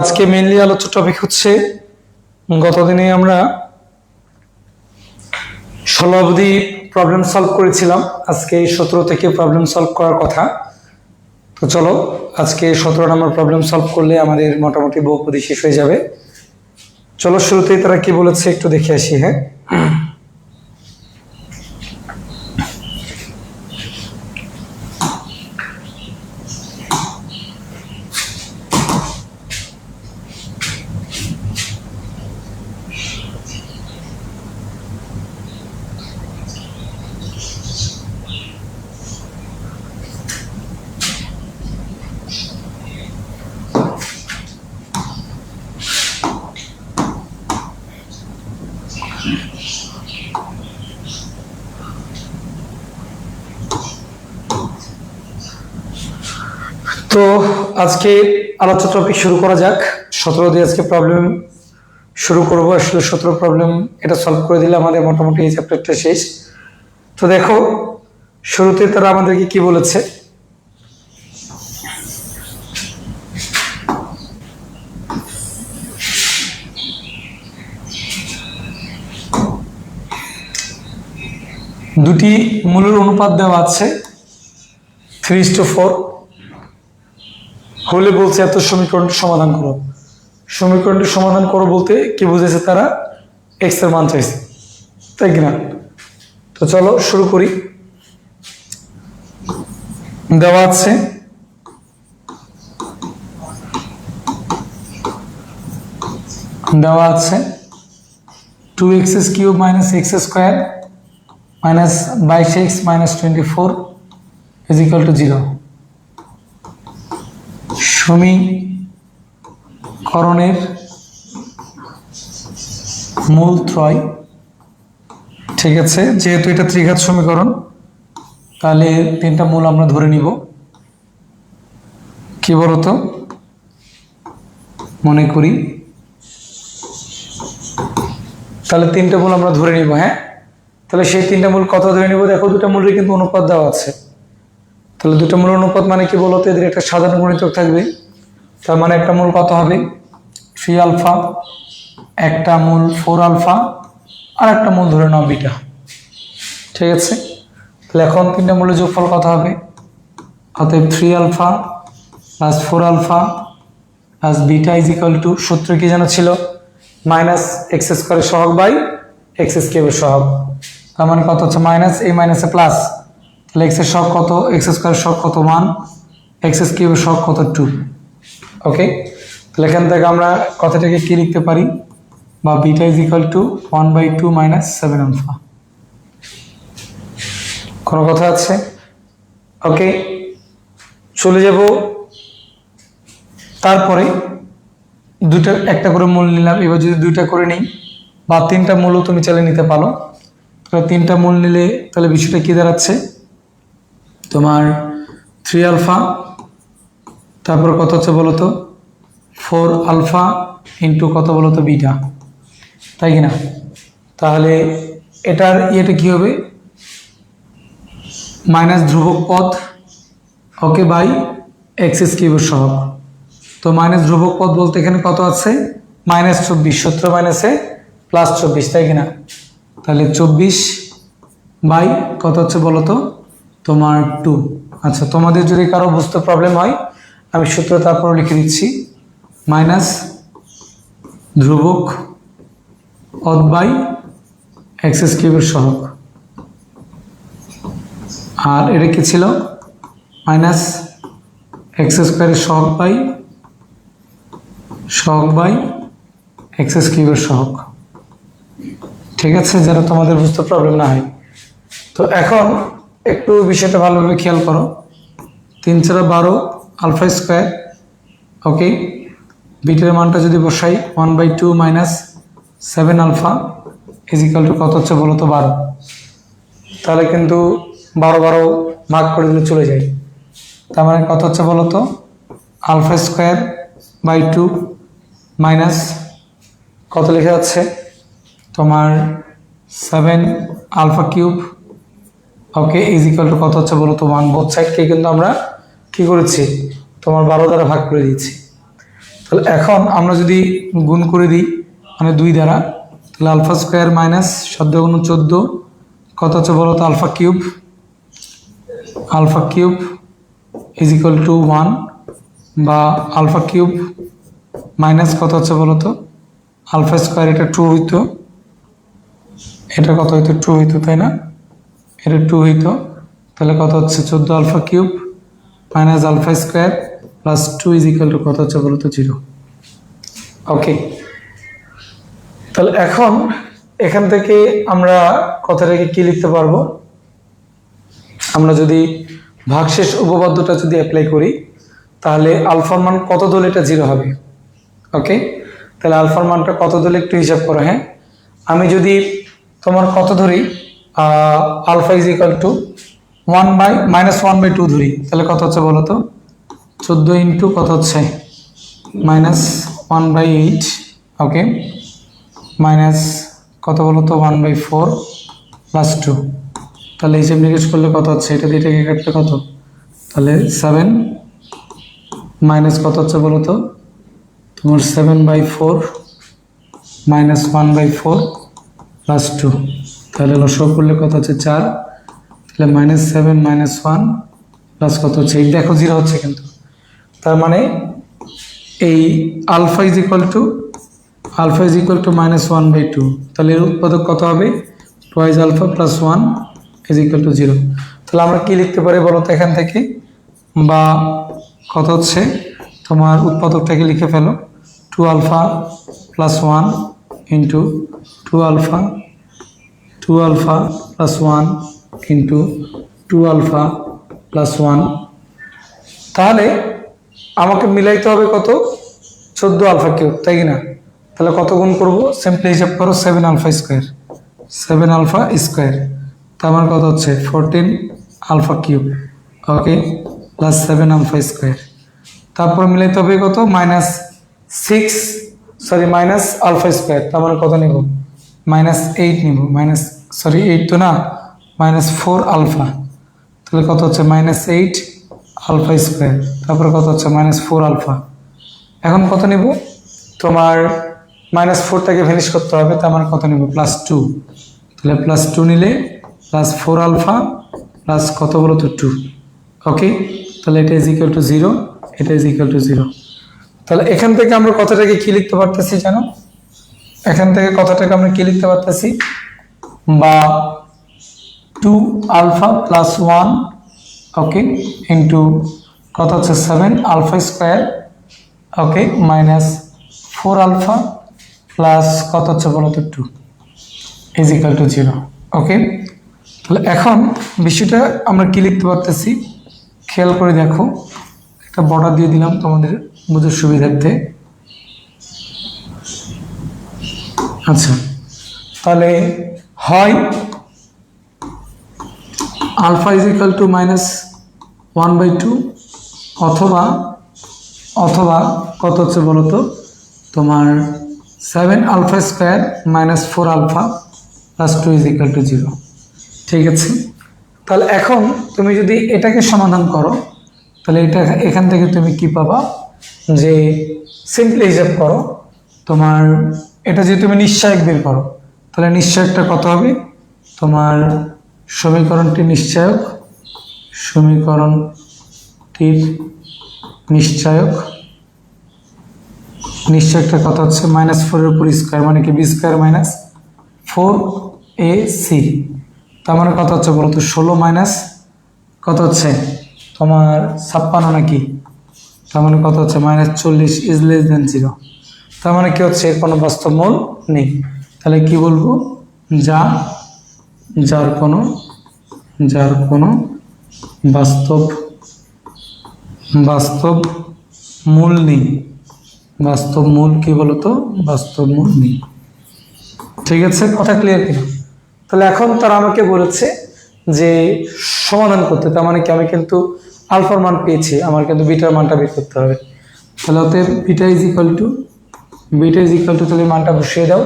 আজকে মেইনলি আলোচ্য টপিক হচ্ছে গতদিনে আমরা 16 অবধি প্রবলেম সলভ করেছিলাম। আজকে 17 থেকে প্রবলেম সলভ করার কথা। তো চলো আজকে 17 নম্বর প্রবলেম সলভ করলে আমাদের মোটামুটি বহুপদী শেষ হয়ে যাবে। চলো শুরুতেই তারা কি বলেছে একটু দেখে আসি। হ্যাঁ, তো আজকে আলোচ্য টপিক শুরু করা যাক। 17 দিয়ে আজকে প্রবলেম শুরু করব। আসলে 17 প্রবলেম এটা সলভ করে দিলে আমাদের মোটামুটি এই চ্যাপ্টারটা শেষ। তো দেখো শুরুতে তারা আমাদেরকে কি বলেছে, দুটি মূলের অনুপাত দেওয়া আছে 3:4 হলে বলছে এত সমীকরণটি সমাধান করো। সমীকরণটি সমাধান করো বলতে কি বুঝেছে তারা? এক্স এর মান চাইছে, তাই কিনা? তো চলো শুরু করি। দেওয়া আছে দেওয়া আছে 2x³ - x² - 22x - 24 = 0। সমীকরণের মূল ত্রয়। ঠিক আছে, যেহেতু এটা ত্রিঘাত সমীকরণ তাহলে তিনটা মূল আমরা ধরে নিব। কি বলতো, মনে করি তাহলে তিনটা মূল আমরা ধরে নিব। হ্যাঁ, তাহলে সেই তিনটা মূল কত ধরে নিব? দেখো দুটা মূলের কিন্তু অনুপাত দেওয়া আছে। তাহলে দুটো মূল অনুপাত মানে কি বলতো, এদের একটা সাধারণ গুণিতক থাকবে। তার মানে একটা মূল কত হবে? 3α, একটা মূল 4α, আর একটা মূল ধরে নাও বিটা। ঠিক আছে, তাহলে এখন তিনটা মূলের যোগফল কত হবে? অতএব 3α + 4α + বিটা = সূত্র কি যেন ছিল? -x² সহগ বাই x³ সহগ। তার মানে কত হচ্ছে? মাইনাস এই মাইনাসে প্লাস, তাহলে x এর সহগ কত? x² সহগ কত? 1, x³ সহগ কত? 2। ওকে, তাহলে এখান থেকে আমরা কথাটাকে কি লিখতে পারি? বা বিটা = 1/2 - 7α। কোনো কথা আছে? ওকে, চলে যাব। তারপরে দুইটা একটা করে মূল নিলাম। এবার যদি দুইটা করে নিই বা তিনটা মূলও তুমি চাইলে নিতে পারো। তাহলে তিনটা মূল নিলে তাহলে বিষয়টা কি দাঁড়াচ্ছে তোমার? 3α, তারপর কত হচ্ছে বলো তো? 4α ইন্টু কত বলো তো? বিটা, তাই কিনা? তাহলে এটার ইয়েটা কি হবে? মাইনাস ধ্রুবক পদ, ওকে, বাই x³ সহগ। তো মাইনাস ধ্রুবক পদ বলতে এখানে কত আছে? -24, সূত্র মাইনাসে +24, তাই কিনা? তাহলে 24 বাই কত হচ্ছে বলো তো? তোমার 2। আচ্ছা, তোমাদের যদি কারো বুঝতে প্রবলেম হয় আমি সূত্র তারপর লিখে দিচ্ছি। মাইনাস ধ্রুবক পদ বাই x³ সহগ। আর এটা কি ছিল? -x² সহগ বাই x³ সহগ। ঠিক আছে, যারা তোমাদের বুঝতে প্রবলেম না হয়। তো এখন একটু বিষয়টা ভালোভাবে খেয়াল করো। 3 × 4 = 12 α²। ওকে, বিটার মানটা যদি বসাই 1/2 - 7α = কত হচ্ছে বলো তো? 12। তাহলে কিন্তু 12 ভাগ করে দিলে চলে যায়। তার মানে কত হচ্ছে বলো তো? α²/2 মাইনাস কত লেখা যাচ্ছে তোমার? 7α³ ওকে = কত হচ্ছে বলো তো? 1। বোথ সাইডকে কিন্তু আমরা কি করেছি? তোমার 12 দ্বারা ভাগ করে দিয়েছি। তাহলে এখন আমরা যদি গুণ করে দিই মানে 2 দ্বারা, তাহলে আলফা স্কোয়ার মাইনাস 7 গুণ 14 কত হচ্ছে বলো তো? Alpha cube is equal to 1, বা আলফা কিউব মাইনাস কত হচ্ছে বলো তো? আলফা স্কোয়ার, এটা 2 হইতো, এটা কত হইতো? 2 হইতো, তাই না? এটা 2 হইতো, তাহলে কত হচ্ছে? 14 alpha cube minus alpha square plus 2 is equal to কত হচ্ছে বলো তো? 0। ওকে, তাহলে এখন এখান থেকে আমরা কথাটাকে কি লিখতে পারবো? আমরা যদি ভাগশেষ উপপাদ্যটা যদি অ্যাপ্লাই করি, তাহলে আলফার মান কত ধরলে এটা 0 হবে? ওকে, তাহলে আলফার মানটা কত ধরলে একটু হিসাব করো। হ্যাঁ, আমি যদি তোমার কত ধরি, আলফা ইজ ইকুয়াল টু 1/-1/2 ধরি, তাহলে কত হচ্ছে বলো তো? 14 ইন্টু কত হচ্ছে? -1/8। ওকে, মাইনাস কত বলো তো? 1/4 প্লাস 2। তাহলে হিসেব নিকেশ করলে কত হচ্ছে? এটা দিয়ে এটাকে কাটলে কত? তাহলে 7 মাইনাস কত হচ্ছে বলো তো? তোমার 7/4 মাইনাস 1/4 প্লাস 2। তাহলে লসও করলে কত হচ্ছে? 4। তাহলে -7 -1 প্লাস কত হচ্ছে? এই দেখো 0 হচ্ছে কিন্তু, তার মানে এই আলফা ইজ ইকুয়াল টু -1/2। তাহলে এর উৎপাদক কত হবে? 2 alpha plus 1 is equal to 0। তাহলে আমরা কি লিখতে পারি বলো তো এখান থেকে? বা কত হচ্ছে তোমার উৎপাদকটাকে লিখে ফেলো, 2 alpha plus 1 into 2 alpha plus 1 into 2 alpha plus 1। তাহলে আমাকে মিলাইতে হবে কত? 14 আলফা কিউব, তাই কি না? তাহলে কত গুণ করবো? সিম্পলি হিসাব করো, 7 আলফা স্কোয়ার, তার মানে কত হচ্ছে? 14 আলফা কিউব। ওকে, প্লাস 7 আলফা স্কোয়ার, তারপর মিলাইতে হবে কত? মাইনাস আলফা স্কোয়ার, তার মানে কত নিব? -8 নিব, 8 তো না, -4 আলফা। তাহলে কত হচ্ছে? -8 আলফা স্কোয়ার, তারপরে কত হচ্ছে? -4 আলফা। এখন কত নিব? তোমার -4টাকে ভ্যানিশ করতে হবে, তার মানে কত নিব? +2। তাহলে +2 নিলে +4 আলফা প্লাস কত বলো তো? 2। ওকে, তাহলে এটা ইজ ইকুয়াল টু 0, এটা ইজ ইকুয়াল টু 0। তাহলে এখান থেকে আমরা কথাটাকে কি লিখতে পারতেছি জানো? এখান থেকে কথাটাকে আমরা কি লিখতে পারতেছি? বা 2 আলফা প্লাস 1, ওকে, ইন্টু কত হচ্ছে? 7 আলফা স্কোয়ার, ওকে, -4 আলফা প্লাস কত হচ্ছে বলো তো? 2 ইজ ইকুয়াল টু 0। ওকে, তাহলে এখন বিষয়টা আমরা কি লিখতে পারতেছি খেয়াল করে দেখো, একটা বর্ডার দিয়ে দিলাম তোমাদের বুঝার সুবিধার্থে। আচ্ছা, তাহলে হয় আলফা ইজ ইকুয়াল টু -1/2, অথবা কত হচ্ছে বলো তো? তোমার 7 alpha square -4 alpha plus 2 is equal to 0। ঠিক আছে, তাহলে এখন তুমি যদি এটাকে সমাধান করো, তাহলে এটা এখান থেকে তুমি কি পাবা? যে সিম্পলি হিসাব করো, তোমার এটা যদি তুমি নিশ্চয়ক বের করো, তাহলে নিশ্চয়কটা কত হবে? তোমার সমীকরণটির নিশ্চয়কটা কত হচ্ছে? -4 এর উপর স্কোয়ার, মানে কি? b স্কোয়ার মাইনাস 4ac, তার মানে কত হচ্ছে বলো তো? 16 মাইনাস কত হচ্ছে তোমার 56 নাকি? তার মানে কত হচ্ছে? -40 ইজ লেস দেন 0। তার মানে কি হচ্ছে? কোনো বাস্তব মূল নেই। তাহলে কি বলবো? যার কোনো বাস্তব মূল নেই। বাস্তব মূল কি বলতো? বাস্তব মূল নেই। ঠিক আছে, কথা ক্লিয়ার কিনা? তাহলে এখন তারা আমাকে বলেছে যে সমাধান করতে, তার মানে কি আমি কিন্তু আলফার মান পেয়েছি, আমার কিন্তু বিটার মানটা বের করতে হবে। তাহলে অতএব বিটা ইজ ইকুয়াল টু তাহলে মানটা বসিয়ে দাও।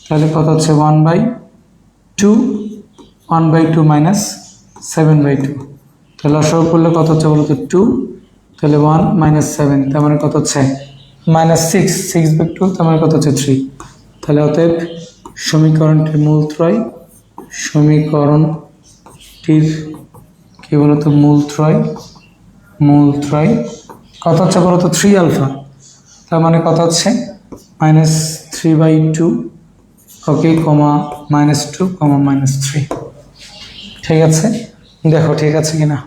তাহলে কত হচ্ছে? 1/2 মাইনাস 7/2। তাহলে লসাগু করলে কত হচ্ছে বলো তো? 2। তাহলে 1 - 7, তার মানে কত হচ্ছে? -6 6/2 তার মানে কত হচ্ছে 3। তাহলে অতএব সমীকরণটির কি বলতো মূলত্রয় কত হচ্ছে বলতো 3 আলফা, তার মানে কত হচ্ছে -3/2 ওকে কমা -2 কমা -3। ঠিক আছে, দেখো ঠিক আছে কিনা।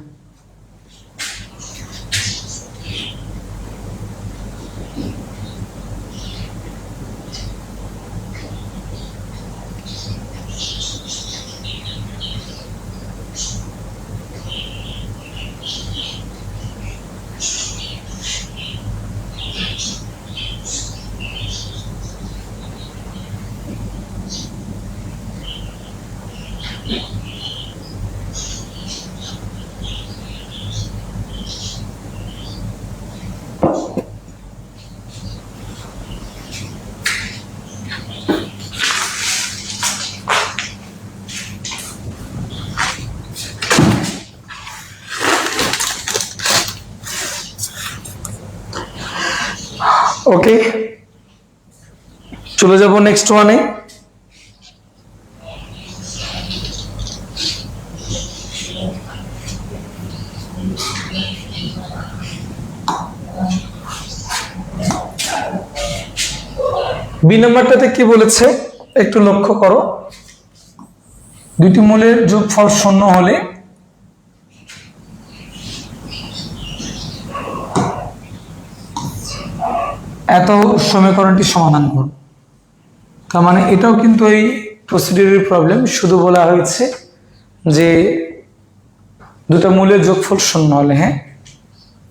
ওকে, চলে যাব নেক্সট ওয়ানে। বি নাম্বারটাতে কি বলেছে একটু লক্ষ্য করো, দুইটি মূলের যোগফল 0 হলে এত সমীকরণটি সমাধান করো। তার মানে এটাও কিন্তু এই প্রসিডিউরের প্রবলেম, শুধু বলা হয়েছে যে দুটো মূলের যোগফল 0 হলে, হ্যাঁ,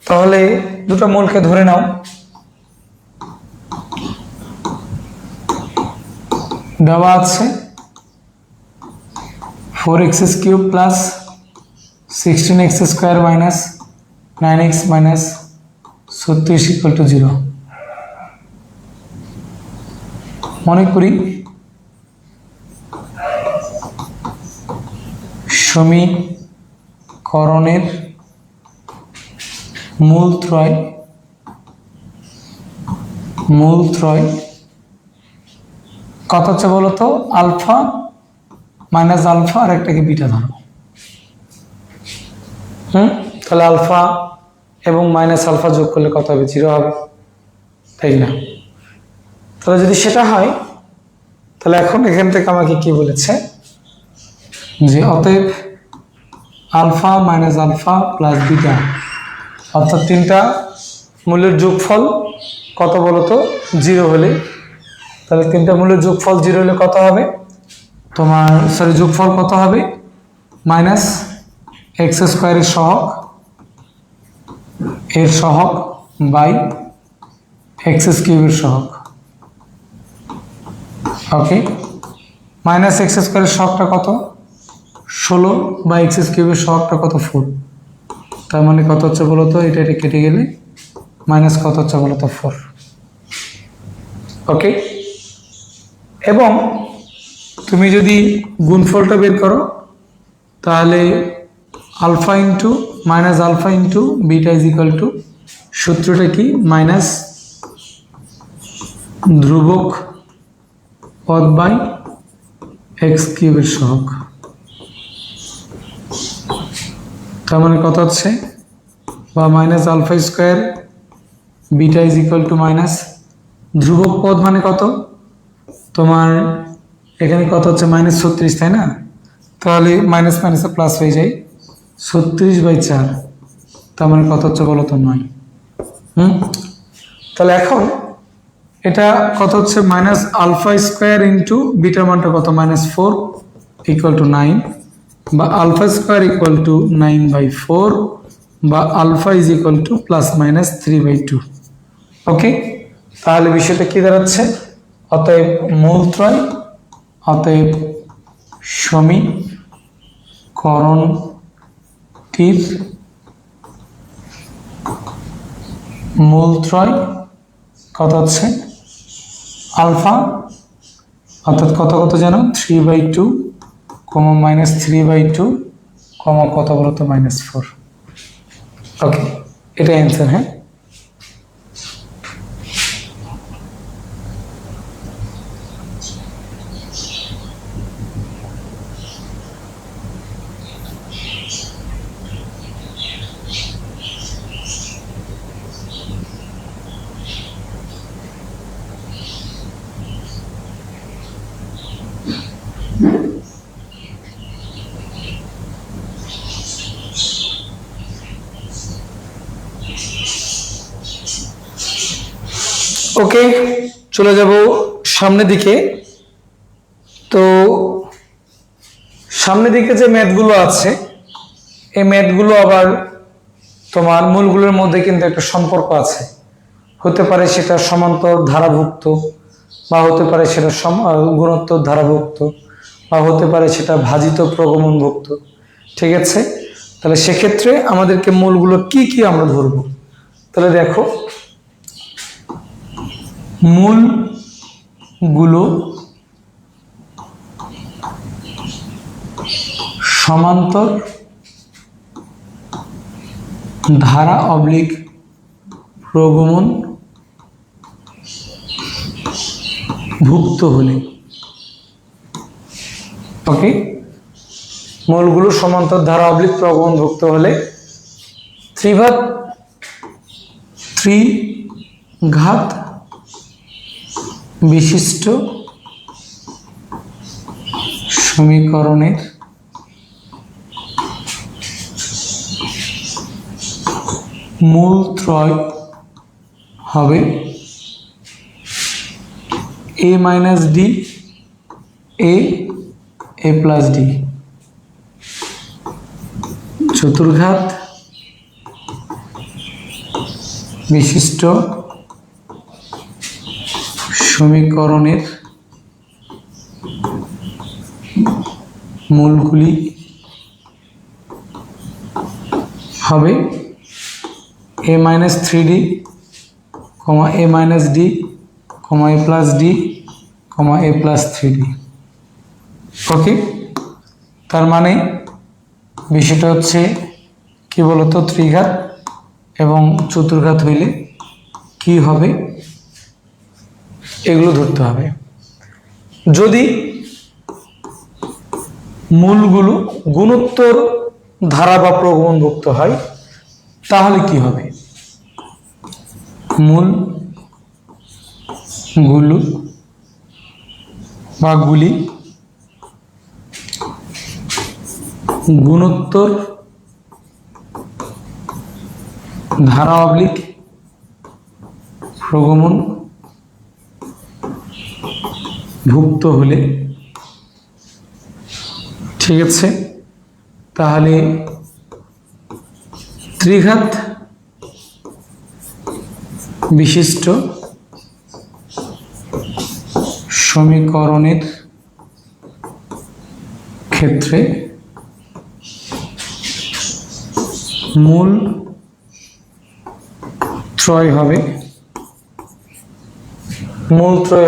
তাহলে দুটো মূলকে ধরে নাও। দেওয়া আছে 4x³ plus 16x² minus 9x minus 36 = 0। মনে করি সমীকরণের মূলত্রয় কত হচ্ছে বলতো আলফা মাইনাস আলফা আর একটাকে বিটা ধরো। তাহলে আলফা এবং মাইনাস আলফা যোগ করলে কত হবে? 0 হবে, তাই না? তাহলে যদি সেটা হয় তাহলে এখন এখান থেকে আমাকে কি বলেছে যে অতএব alpha minus alpha plus beta অর্থাৎ তিনটা মূলের যোগফল কত বলতো 0 হলে, তাহলে তিনটা মূলের যোগফল 0 হলে কত হবে তোমার, যোগফল কত হবে -x² এর সহগ বাই x³ এর সহগ। ওকে, -x² এর সহগটা কত 16 বা x³ এর সহগটা কত 4, তার মানে কত হচ্ছে বলতো এটা কেটে গেলে মাইনাস কত হচ্ছে বলতো 4। ওকে, এবং তুমি যদি গুণফলটা বের করো তাহলে alpha into minus alpha into beta is equal to, সূত্রটা কি মাইনাস ধ্রুবক পদ বাই x³ এর সহগ। তার মানে কত হচ্ছে বা minus alpha square beta is equal to minus ধ্রুবক পদ মানে কত তোমার এখানে কত হচ্ছে -36, তাই না? তাহলে মাইনাস মাইনাসে প্লাস হয়ে যায় 36/4, তার মানে কত হচ্ছে বলো তো 9। তাহলে এখন এটা কত হচ্ছে মাইনাস আলফা স্কোয়ার ইন্টু বিটার মানটা কত -4 ইকুয়াল টু 9, বা আলফা স্কোয়ার ইকুয়াল টু 9/4, বা আলফা ইজ ইকুয়াল টু +-3/2। ওকে, তাহলে বিষয়টা কি দাঁড়াচ্ছে, অতএব মূলত্রয় অতএব সমীকরণটির মূলত্রয় কত হচ্ছে আলফা অর্থাৎ কত কত যেন 3/2, -3/2, কত বলতো -4। ওকে, এটা অ্যান্সার। হ্যাঁ, ওকে, চলে যাব সামনের দিকে। তো সামনের দিকে যে ম্যাথগুলো আছে, এই ম্যাথগুলো আবার তোমার মূলগুলোর মধ্যে কিন্তু একটা সম্পর্ক আছে। হতে পারে সেটা সমান্তর ধারাভুক্ত, বা হতে পারে সেটা গুণোত্তর ধারাভুক্ত, বা হতে পারে সেটা ভাজিত প্রগমনভুক্ত। ঠিক আছে, তাহলে সেক্ষেত্রে আমাদেরকে মূলগুলো কি কি আমরা ধরবো। তাহলে দেখো, মূলগুলো সমান্তর ধারা অবলিক প্রগমন ভুক্ত হলে, ওকে, মূলগুলো সমান্তর ধারা অবলিক প্রগমন ভুক্ত হলে ত্রিঘাত বিশিষ্ট সমীকরণের মূলত্রয় হবে a minus D a plus D. চতুর্ঘাত বিশিষ্ট সমীকরণের মূলগুলি হবে a minus three D, a minus D, a plus D, a plus three D. Okay, তার মানে বিষয়টা হচ্ছে কি বলতো, ত্রিঘাত এবং চতুর্ঘাত হইলে কি হবে এগুলো ধরতে হবে। যদি মূলগুলো গুণোত্তর ধারা বা প্রগমনভুক্ত হয় তাহলে কি হবে, মূলগুলো বা গুলি গুণোত্তর ধারা অবলিক প্রগমন ভুক্ত হলে, ঠিক আছে, তাহলে ত্রিঘাত বিশিষ্ট সমীকরণের ক্ষেত্রে মূল ত্রয়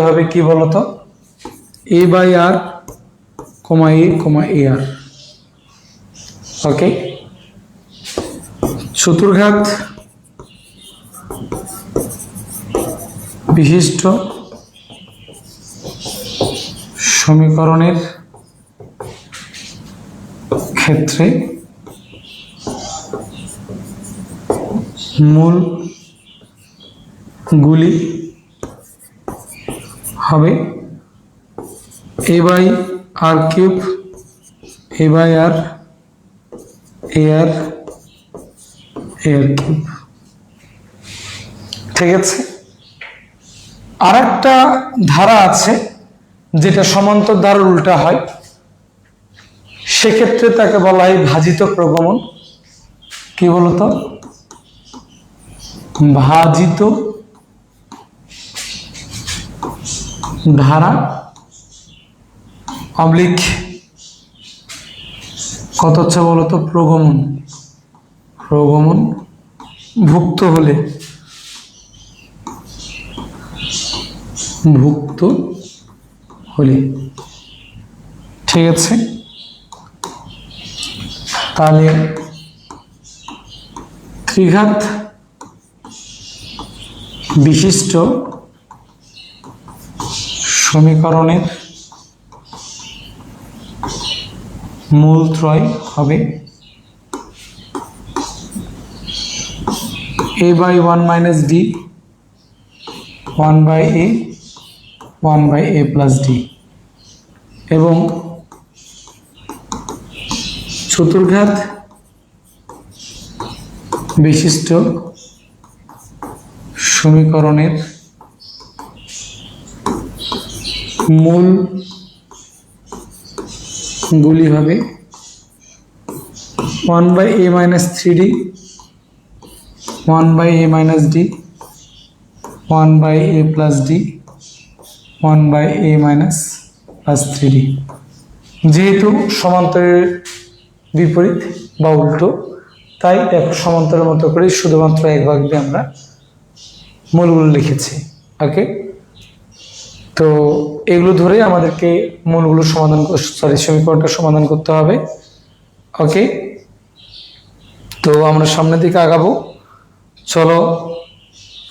হবে কি বলতো, a by r, a r. Okay, চতুর্ঘাত বিশিষ্ট সমীকরণের ক্ষেত্রে মূলগুলি হবে a by r cube, a by r, a r cube. ঠিক আছে, আর একটা ধারা আছে যেটা সমান্তর ধারার উল্টা হয়, সেক্ষেত্রে তাকে বলা হয় ভাজিত প্রগমন। কি বলতো, ভাজিত ধারা অবলিক কত হচ্ছে বলতো, প্রগমন ভুক্ত হলে, ঠিক আছে। তাহলে ত্রিঘাত বিশিষ্ট সমীকরণের মূলত্রয় হবে a by 1 minus d, 1 by a, 1 by a plus d, এবং চতুর্ঘাত বিশিষ্ট সমীকরণের মূলগুলি হবে 1/a minus 3d, 1/a minus d, 1/a plus d, 1/a minus plus 3d। যেহেতু সমান্তরের বিপরীত বা উল্টো, তাই দেখো সমান্তরের মতো করে শুধুমাত্র এক ভাগ দিয়ে আমরা মূলগুলো লিখেছি। ওকে, তো এগুলো ধরে আমাদেরকে মূলগুলো সমীকরণটা সমাধান করতে হবে। ওকে, তো আমরা সামনের দিকে আগাবো। চলো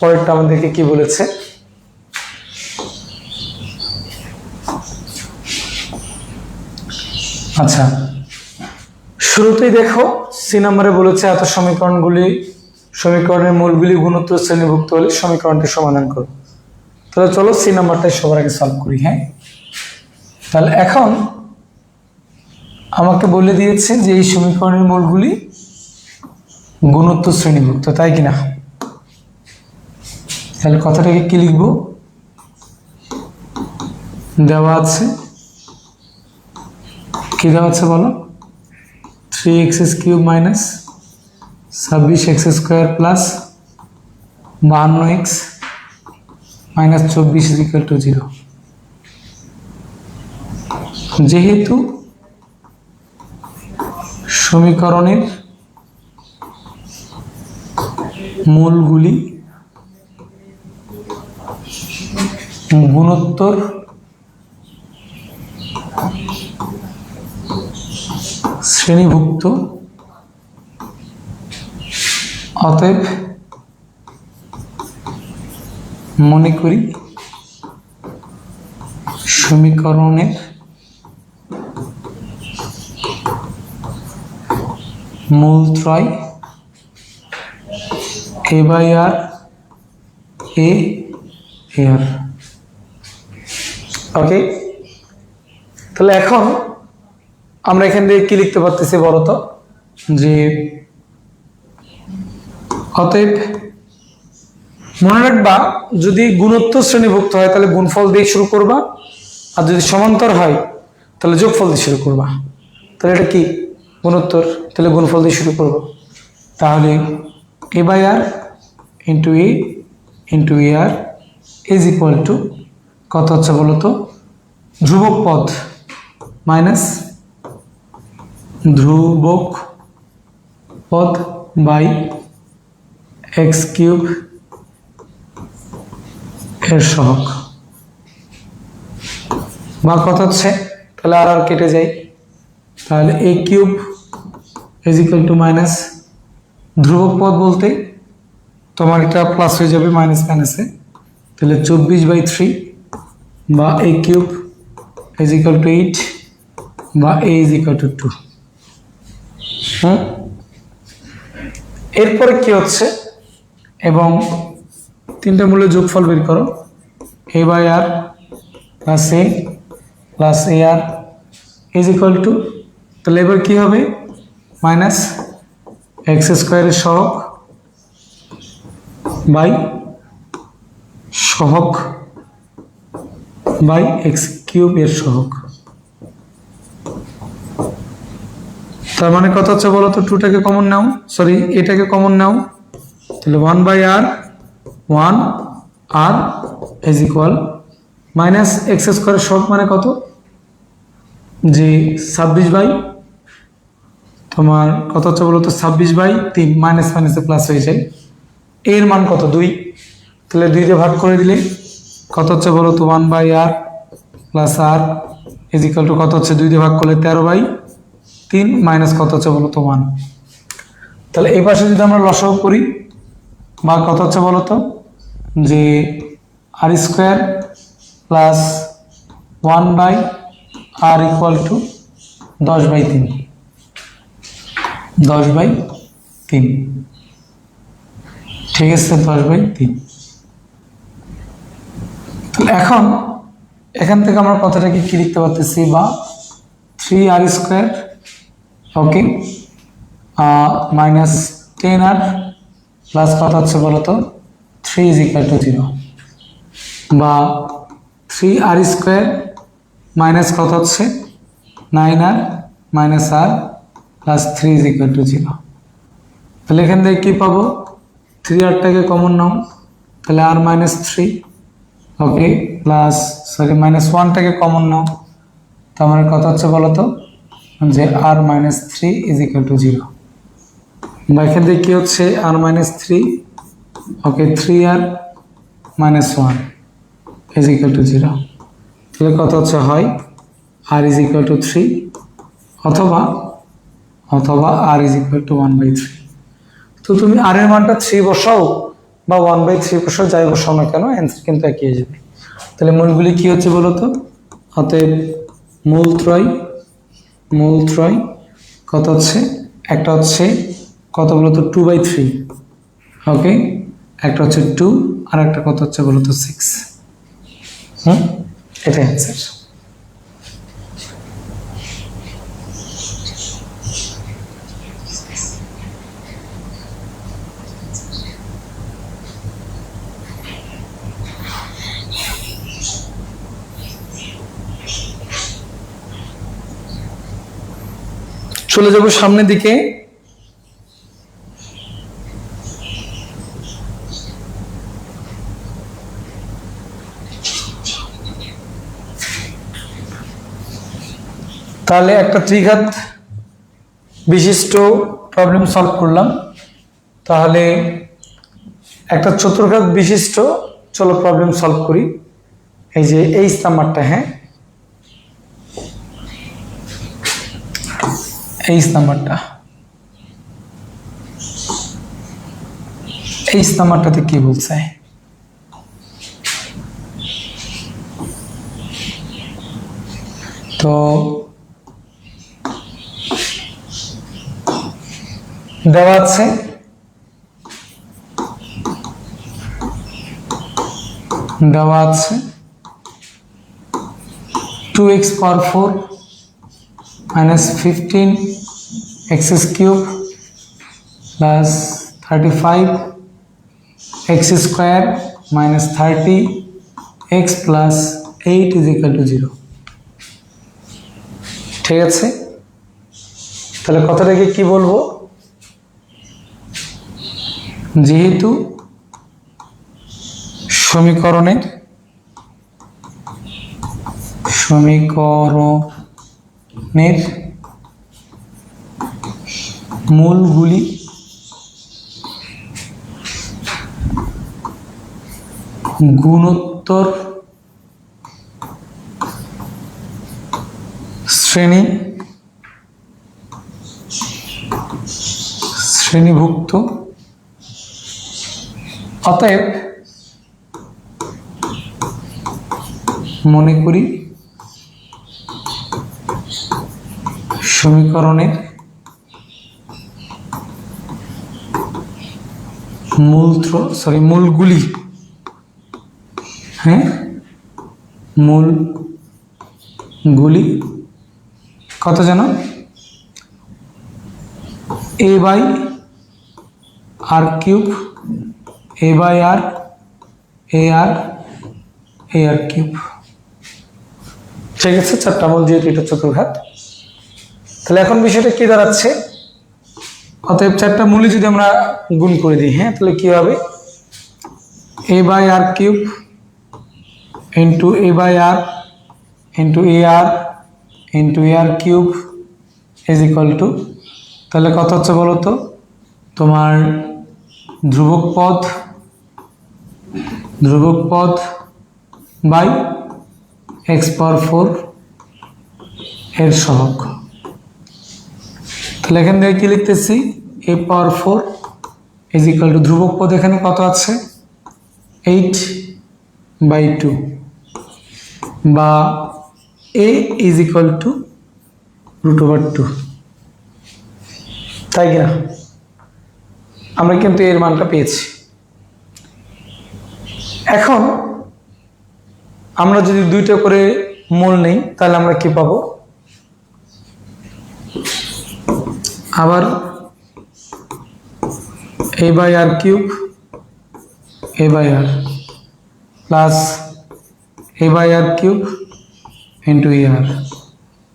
পরেরটা আমাদেরকে কি বলেছে। আচ্ছা, শুরুতেই দেখো সি নম্বরে বলেছে এত সমীকরণের মূলগুলি গুণোত্তর শ্রেণীভুক্ত হলে সমীকরণটি সমাধান করো। তাহলে চলো সি নাম্বারটাই সবার আগে সলভ করি। হ্যাঁ, তাহলে এখন আমাকে বলে দিয়েছে যে এই সমীকরণের মূলগুলি গুণোত্তর শ্রেণীভুক্ত, তাই কিনা? তাহলে কথাটাকে কি লিখবো? দেওয়া আছে, কি দেওয়া আছে বলো? 3x³ minus 26x² plus 52x minus 24 = 0। যেহেতু সমীকরণের মূলগুলি গুণোত্তর শ্রেণীভুক্ত, অতএব মনে করি সমীকরণের মূলত্রয় a/r a/r। ওকে, তাহলে এখন আমরা এখান থেকে কি লিখতে পারতেছি বলতো? যে অতএব মনে রাখবা, যদি গুণোত্তর শ্রেণীভুক্ত হয় তাহলে গুণফল দিয়ে শুরু করবা, আর যদি সমান্তর হয় তাহলে যোগফল দিয়ে শুরু করবা। তাহলে এটা কি গুণোত্তর, তাহলে গুণফল দিয়ে শুরু করবো। তাহলে a/r into a into ar is equal to কত হচ্ছে বলতো? ধ্রুবক পদ মাইনাস ধ্রুবক পদ বাই x³ এর সহগ, বা কত হচ্ছে? তাহলে আর কেটে যায়, তাহলে a³ is equal to minus ধ্রুবক পদ বলতে তোমার এটা প্লাস হয়ে যাবে মাইনাস মাইনাসে, তাহলে 24/3 বা a³ ইজ ইকুয়াল টু 8 বা a ইজ ইকুয়াল টু 2। এরপরে কি হচ্ছে? এবং তিনটা মূলের যোগফল বের করো, a/r plus a plus ar is equal to, তাহলে এবার কি হবে? মাইনাস x² এর সহগ বাই সহগ বাই x³ এর সহগ। তার মানে কত হচ্ছে বলো তো? 2টাকে কমন নাও, সরি এটাকে কমন নাও, তাহলে 1/r 1r is equal minus x² এর সহগ মানে কত? যে 26 তোমার কত হচ্ছে বলো তো? 26/3 মাইনাস মাইনাসে প্লাস হয়ে যায়। এর মান কত? 2, তাহলে 2 দিয়ে ভাগ করে দিলে কত হচ্ছে বলো তো? 1/r plus r is equal to কত হচ্ছে? 2 দিয়ে ভাগ করলে 13/3 মাইনাস কত হচ্ছে বলো তো? 1। তাহলে এই পাশে যদি আমরা লসাগু করি, বা কত হচ্ছে বলো তো? যে r² plus 1/r equal to 10/3, 10/3, ঠিক আছে? 10/3। এখন এখান থেকে আমরা কথাটাকে কি লিখতে পারতেছি? বা 3r² ওকে মাইনাস 10r প্লাস কত হচ্ছে বলতো? 3 ইজ ইকুয়াল টু 0, বা 3r স্কোয়ার মাইনাস কত হচ্ছে 9r minus r plus 3 is equal to 0। তাহলে এখান থেকে কী পাবো 3rটাকে কমন নাও, তাহলে r minus 3 okay plus minus 1টাকে কমন নাও, তার মানে কত হচ্ছে বলো তো যে r minus 3 is equal to 0। বা এখান থেকে কী হচ্ছে r minus 3 okay 3r minus 1 is equal to 0। তাহলে কত হচ্ছে হয় r ইজ ইকুয়াল টু 3 অথবা r ইজ ইকুয়াল টু 1/3। তো তুমি r এর মানটা 3 বসাও বা 1/3 বসাও, যাই বসাও না কেন অ্যান্সার কিন্তু একই হয়ে যাবে। তাহলে মূলগুলি কি হচ্ছে বলো তো, অতএব মূল ত্রয় কত হচ্ছে, একটা হচ্ছে কত বলো তো 2/3 ওকে, একটা হচ্ছে 2 আর একটা কত হচ্ছে বলো তো 6। এটাই অ্যান্সার। চলে যাব সামনের দিকে। তাহলে একটা ত্রিঘাত বিশিষ্ট প্রবলেম সলভ করলাম, তাহলে একটা চতুর্ঘাত বিশিষ্ট চলো প্রবলেম সলভ করি। এই যে এইচ নাম্বারটা, হ্যাঁ এইচ নাম্বারটাতে কি বলছে, তো দেওয়া আছে দেওয়া আছে 2x power 4 minus 15x cube plus 35x square minus 30x plus 8 is equal to 0। ঠিক আছে, তাহলে কথাটাকে কি বলবো, যেহেতু সমীকরণের মূলগুলি গুণোত্তর শ্রেণীভুক্ত, অতএব মনে করি সমীকরণের মূলগুলি, হ্যাঁ মূলগুলি কত জানো a/r কিউব a/r কিউব। ঠিক আছে, চারটা মূল যেহেতু এটা চতুর্ঘাত, তাহলে এখন বিষয়টা কি দাঁড়াচ্ছে, অতএব চারটা মূলই যদি আমরা গুণ করে দিই, হ্যাঁ তাহলে কি হবে a/r cube into a/r into ar cube is equal to, তাহলে কত হচ্ছে বলো তো তোমার ধ্রুবক পদ বাই x পাওয়ার 4 এর সহগ। তাহলে এখান থেকে কি লিখতেছি a power 4 is equal to ধ্রুবক পদ এখানে কত আছে 8/2 বা a ইজ ইকুয়াল টু √2, তাই কিনা, আমরা কিন্তু এর মানটা পেয়েছি। এখন আমরা যদি দুইটা করে মূল নেই তাহলে আমরা কি পাবো, আবার a/r cube a/r plus a by r cube into ar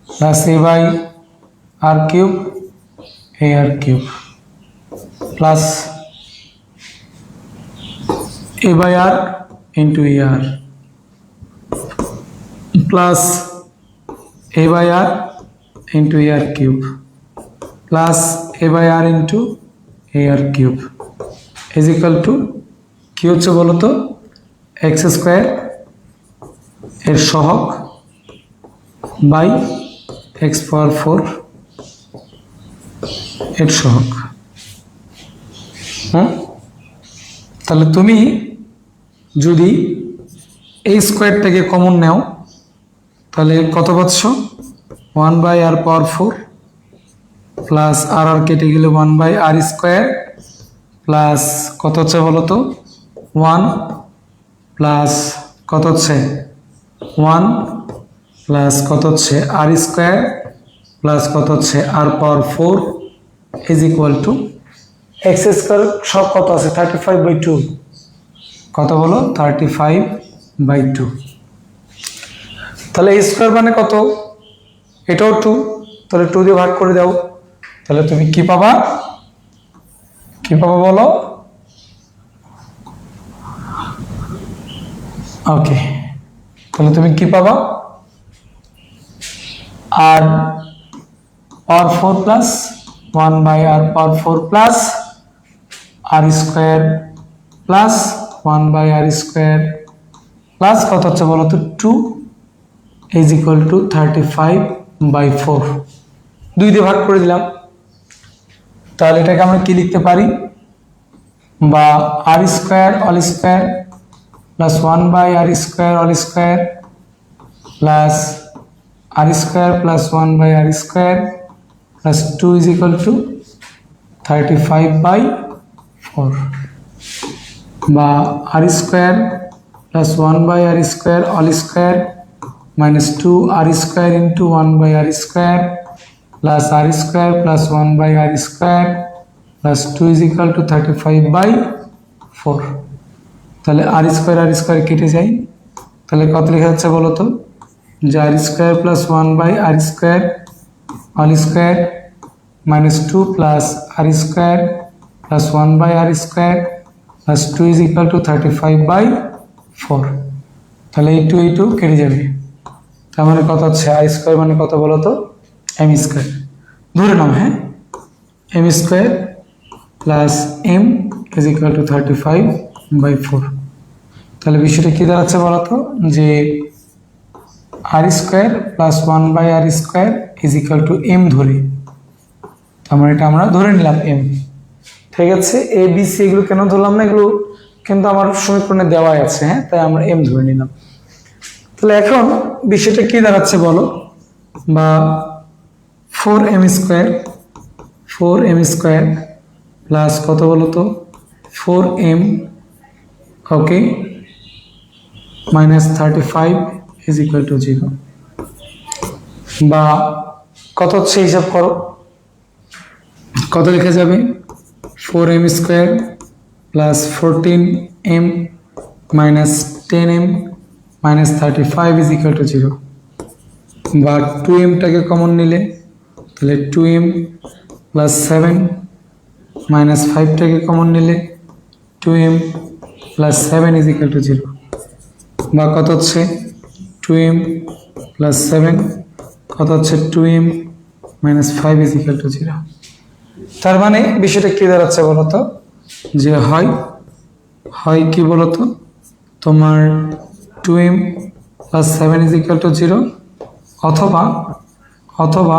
plus a by r cube ar cube plus a by r into ar plus a by r into ar cube plus a by r into ar cube is equal to কি হচ্ছে বলো তো x square এর সহগ by x পাওয়ার 4 এর সহগ। তাহলে তুমি যদি এই স্কয়ারটাকে কমন নাও তাহলে কত পাচ্ছ 1 বাই r পাওয়ার 4 প্লাস আর আর কেটে গেলে 1 বাই r স্কয়ার প্লাস কত হচ্ছে বলো তো 1 প্লাস কত হচ্ছে 1 প্লাস কত হচ্ছে r স্কয়ার প্লাস কত হচ্ছে r power 4 is equal two x square সব কত আছে 35 বাই 2 কত বলো 35 বাই 2। তাহলে a স্কয়ার মানে কত এটাও 2 তাহলে 2 দিয়ে ভাগ করে দাও তাহলে তুমি কি পাবা বলো ওকে তাহলে তুমি কি পাবা r power 4 plus 1 by r power 4 plus r square plus 1 by r square plus কত হচ্ছে বলো তো 2 ইজ ইকুয়াল টু 35 বাই 4 2 দিয়ে ভাগ করে দিলাম তাহলে এটাকে আমরা কি লিখতে পারি বা r square all square plus 1 by r square all square plus r square plus 1 by r square plus 2 is equal to 35 by 4 বা r square plus 1 by r square all square minus 2 r square into 1 by r square plus r square plus 1 by r square plus 2 is equal to 35 by 4। তাহলে r square কেটে যায় তাহলে কত লেখা যাচ্ছে বলো তো যে r square plus 1 by r square all square minus 2 plus r square plus 1 by r square plus 2 is equal to 35 by 4। তাহলে এই 2 কেটে যাবে তার মানে কত হচ্ছে r স্কয়ার মানে কত বলো তো m স্কয়ার ধরে নাও হ্যাঁ m square plus m is equal to 35 by 4। তাহলে বিষয়টা কি দাঁড়াচ্ছে বলো তো যে r square plus 1 by r square is equal to m ধরে তার মানে এটা আমরা ধরে নিলাম m। ঠিক আছে a b c এগুলো কেন ধরলাম না এগুলো কিন্তু আমার সমীকরণে দেওয়াই আছে হ্যাঁ তাই আমরা m ধরে নিলাম। তাহলে এখন বিষয়টা কি দাঁড়াচ্ছে বলো বা 4m স্কয়ার প্লাস কত বলো তো 4m okay minus 35 is equal to 0 বা কত হচ্ছে হিসাব করো কত লেখা যাবে 4m square plus 14m minus 10m minus 35 is equal to 0 বা 2mটাকে কমন নিলে তাহলে 2m প্লাস 7 মাইনাস 5টাকে কমন নিলে 2m plus 7 is equal to 0 বা কত হচ্ছে 2m প্লাস 7 কত হচ্ছে 2m minus 5 is equal to 0। তার মানে বিষয়টা কি দাঁড়াচ্ছে বলতো যে হয় কি বলতো তোমার 2m plus 7 is equal to 0 অথবা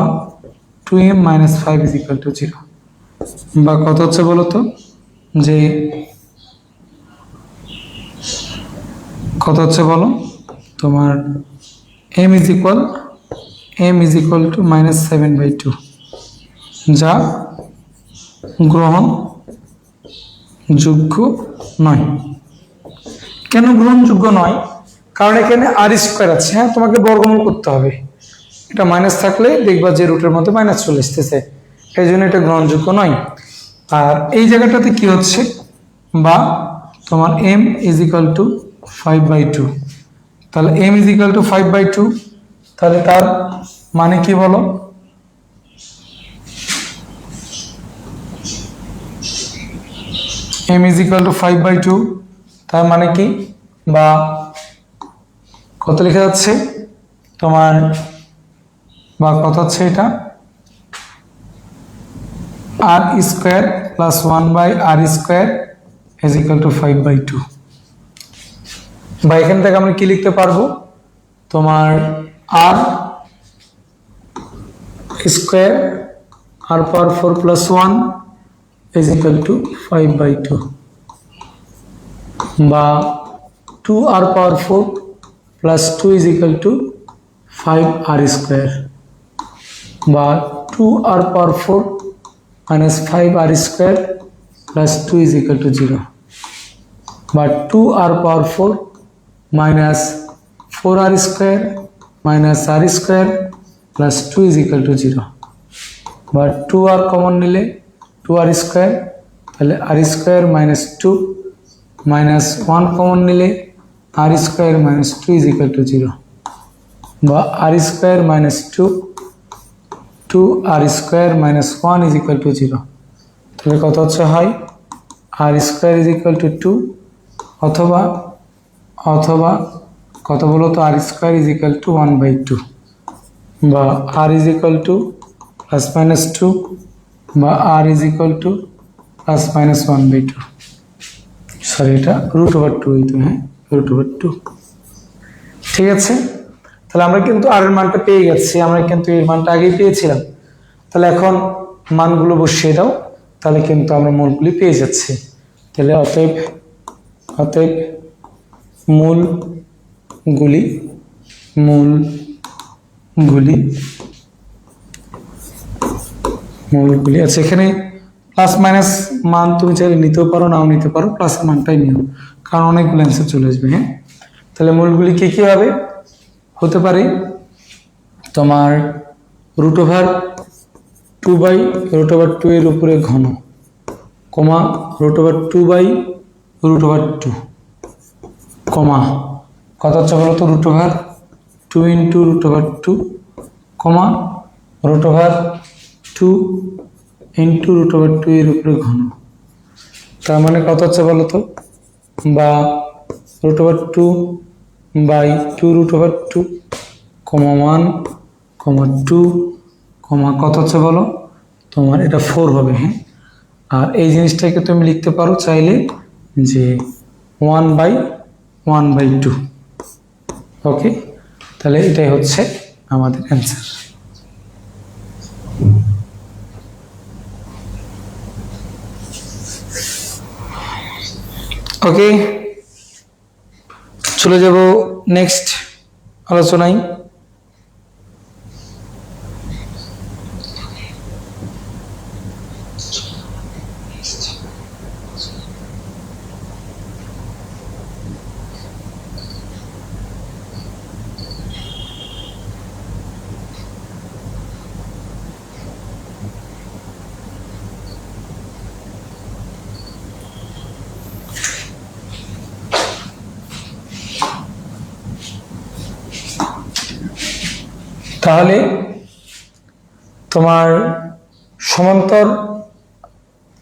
2m minus 5 is equal to 0 বা কত হচ্ছে বলতো যে কত হচ্ছে বলো তোমার m is equal to minus 7 by 2 যা গ্রহণযোগ্য নয়। কেন গ্রহণযোগ্য নয় কারণ এখানে আর স্কয়ার আছে হ্যাঁ তোমাকে বর্গমূল করতে হবে এটা মাইনাস থাকলে দেখবা যে রুটের মধ্যে মাইনাস চলে আসতেছে এই জন্য এটা গ্রহণযোগ্য নয়। আর এই জায়গাটাতে কি হচ্ছে বা তোমার m is equal to 5 by 2 তাহলে m ইজ ইকুয়াল টু 5/2, তাহলে তার মানে কি বলো? m ইজ ইকুয়াল টু 5/2, তার মানে কি, বা কত লেখা যাচ্ছে তোমার, বা কত হচ্ছে এটা, r square plus 1/r square is equal two 5/2। বা এখান থেকে আমরা কি লিখতে পারবো, তোমার r square r power 4 plus 1 is equal two 5/2, বা 2r power 4 plus 2 is equal two 5r square, বা 2r power 4 minus 5r square plus 2 is equal to 0, বা 2r power 4 minus 4r square minus r square plus 2 is equal to 0, বা 2r common নিলে 2r square, তাহলে r square minus 2 minus 1 common নিলে r square minus 2 is equal to 0, বা r square minus 2r square minus 1 is equal to 0। তাহলে কত হচ্ছে হয় r square is equal two 2, অথবা কত বলো তো, r square is equal two 1/2, বা r is equal two plus minus 2, বা r is equal two plus minus 1/2, sorry এটা √2 হইতো, হ্যাঁ √2। ঠিক আছে, তাহলে আমরা কিন্তু r এর মানটা পেয়ে গেছি, আমরা কিন্তু এর মানটা আগেই পেয়েছিলাম। তাহলে এখন মানগুলো বসিয়ে দাও, তাহলে কিন্তু আমরা মূলগুলি পেয়ে যাচ্ছি। তাহলে অতএব মূলগুলি আচ্ছা, এখানে প্লাস মাইনাস মান তুমি চাইলে নিতেও পারো, নাও নিতে পারো, প্লাসের মানটাই নিও, কারণ অনেকগুলো অ্যান্সার চলে আসবে। হ্যাঁ, তাহলে মূলগুলি কি কি হবে, হতে পারে তোমার √2/√2 এর উপরে ঘন, কমা √2/√2, কমা কত হচ্ছে বলো তো, √2 ইন্টু √2, কমা √2 ইন্টু √2 এর উপরে ঘন, তার মানে কত হচ্ছে বলো তো, বা √2/2 কমা 1 কমা 2 কমা কত হচ্ছে বলো, তোমার এটা 4 হবে। হ্যাঁ, আর এই জিনিসটাকে তুমি লিখতে পারো চাইলে যে 1/2। ওকে, তাহলে এটাই হচ্ছে আমাদের অ্যান্সার। ওকে, চলে যাব নেক্সট আলোচনায়। তাহলে তোমার সমান্তর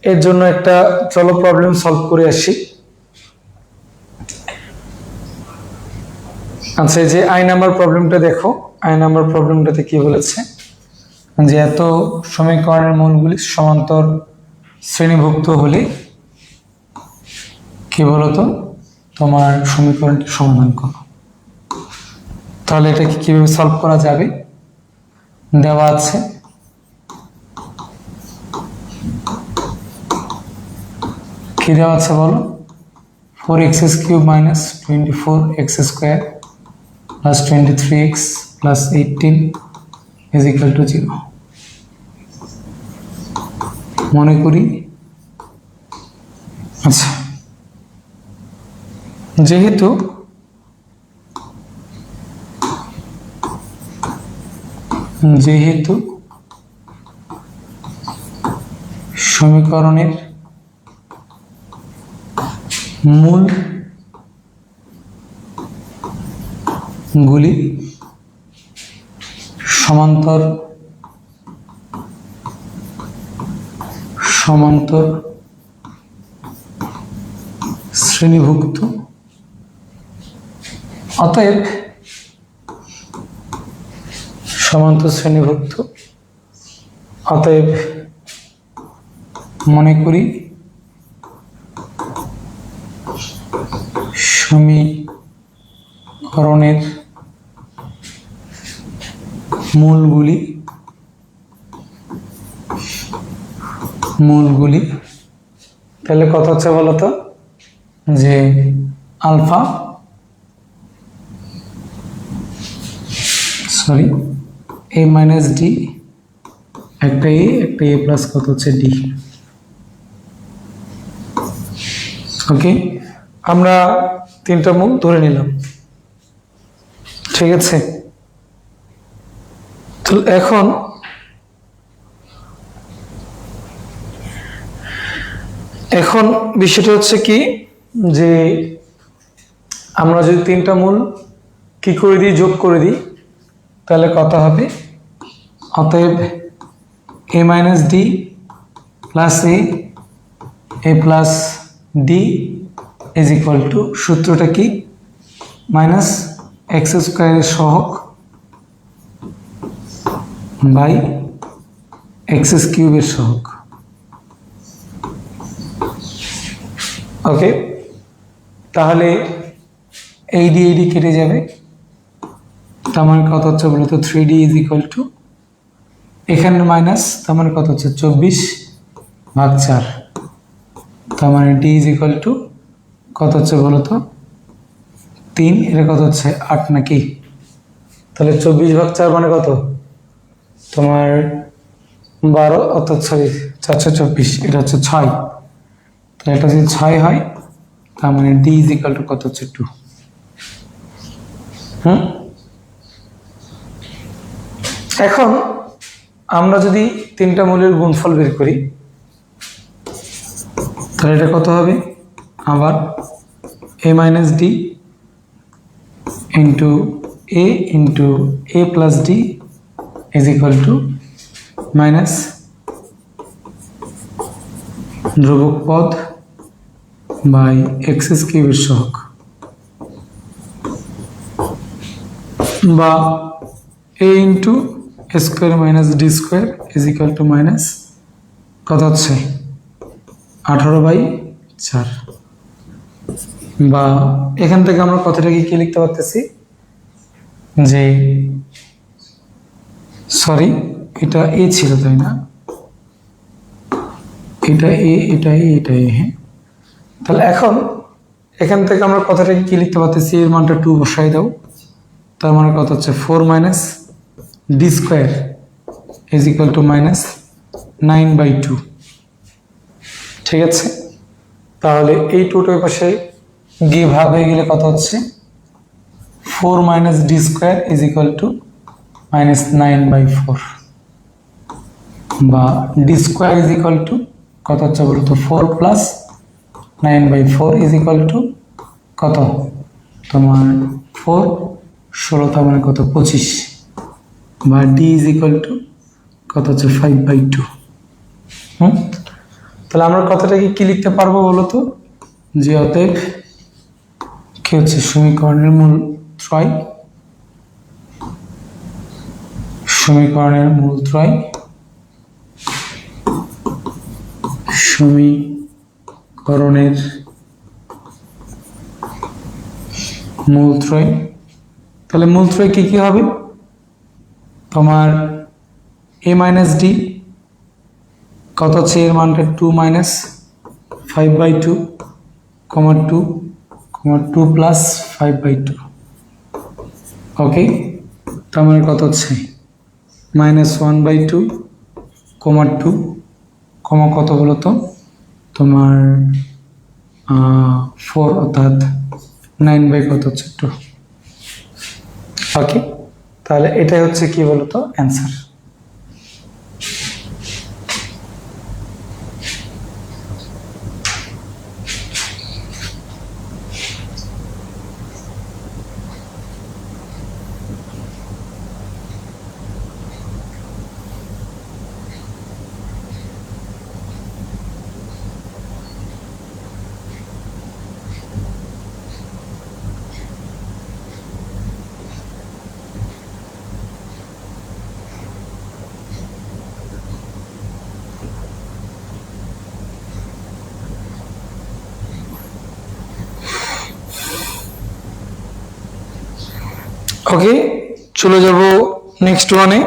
এর জন্য একটা চলো প্রবলেম সলভ করে আসি। আচ্ছা, এই যে আই নাম্বার প্রবলেমটা দেখো, আই নাম্বার প্রবলেমটাতে কি বলেছে, যে এত সমীকরণের মূলগুলি সমান্তর শ্রেণীভুক্ত হলে কি বলতো, তোমার সমীকরণটি সমাধান করো। তাহলে এটাকে কিভাবে সলভ করা যাবে, দেওয়া আছে কি দেওয়া আছে বলো, 4x³ minus 24x² plus 23x plus 18 is equal to 0। মনে করি, আচ্ছা, যেহেতু সমীকরণের মূল গুলি সমান্তর সমান্তর শ্রেণীভুক্ত। অতএব সমান্তর শ্রেণীভুক্ত, অতএব মনে করি সমীকরণের মূলগুলি তাহলে কত হচ্ছে বলতো, যে আলফা এ মাইনাস ডি, একটা এ প্লাস কত হচ্ছে ডি। ওকে, আমরা তিনটা মূল ধরে নিলাম, ঠিক আছে। তো এখন বিষয়টা হচ্ছে কি, যে আমরা যদি তিনটা মূল কি করে দিই, যোগ করে দিই, তাহলে কত হবে। অতএব A minus D plus A plus D is equal to, সূত্রটা কি, মাইনাস এক্স স্কোয়ারের সহগ বাই এক্স কিউবের সহগ। ওকে, তাহলে এই ডি কেটে যাবে, তার মানে কত হচ্ছে বলতো 3d ইজ ইকুয়াল টু, এখানে মাইনাস, তার মানে কত হচ্ছে 24/4, তার মানে ডি ইজ ইকুয়াল টু কত হচ্ছে বলতো 3, এটা কত হচ্ছে 8 নাকি। তাহলে 24/4 মানে কত তোমার 12, অর্থাৎ 424, এটা হচ্ছে 6। তাহলে এটা যদি 6 হয়, তার মানে ডি ইজ ইকুয়াল টু কত হচ্ছে 2। এখন আমরা যদি তিনটা মূলের গুণফল বের করি, তাহলে এটা কত হবে, আবার A minus D into A plus D is equal to minus ধ্রুবক পদ বাই এক্স কিউবের সহগ, বা A into A square minus D square is equal to minus কত হচ্ছে 18/4, বা এখান থেকে আমরা কথাটাকে কি লিখতে পারতেছি, যে এটা এ ছিল তাই না, এটা এ, হ্যাঁ। তাহলে এখন এখান থেকে আমরা কথাটাকে কি লিখতে পারতেছি, এর মানটা 2 বসাই দাও, তার মানে কত হচ্ছে 4 minus D square is equal to minus 9/2, ঠিক আছে। তাহলে এই 2টা পাশে গিয়ে ভাগ হয়ে গেলে কত হচ্ছে 4 minus D square is equal to minus 9/4, বা D square is equal to কত হচ্ছে বলতো 4 প্লাস 9/4 ইজ ইকুয়াল টু কত তোমার 4, 16, তার মানে কত 25, বা ডি ইজ ইকুয়াল টু কত হচ্ছে 5/2। তাহলে আমরা কথাটাকে কি লিখতে পারবো বলতো, যে অতএব কি হচ্ছে সমীকরণের মূল ত্রয়, সমীকরণের মূল ত্রয় তাহলে মূল ত্রয় কি কি হবে তোমার, এ মাইনাস ডি কত হচ্ছে, এর মানটা 2 মাইনাস 5/2, 2 প্লাস 5/2, ওকে। তার মানে কত হচ্ছে মাইনাস 1/2, 2, কত বলো তো তোমার 4, অর্থাৎ 9 কত হচ্ছে 2, ওকে। তাহলে এটাই হচ্ছে কি বলতো অ্যান্সার। ওকে, চলে যাব নেক্সট ওয়ানে।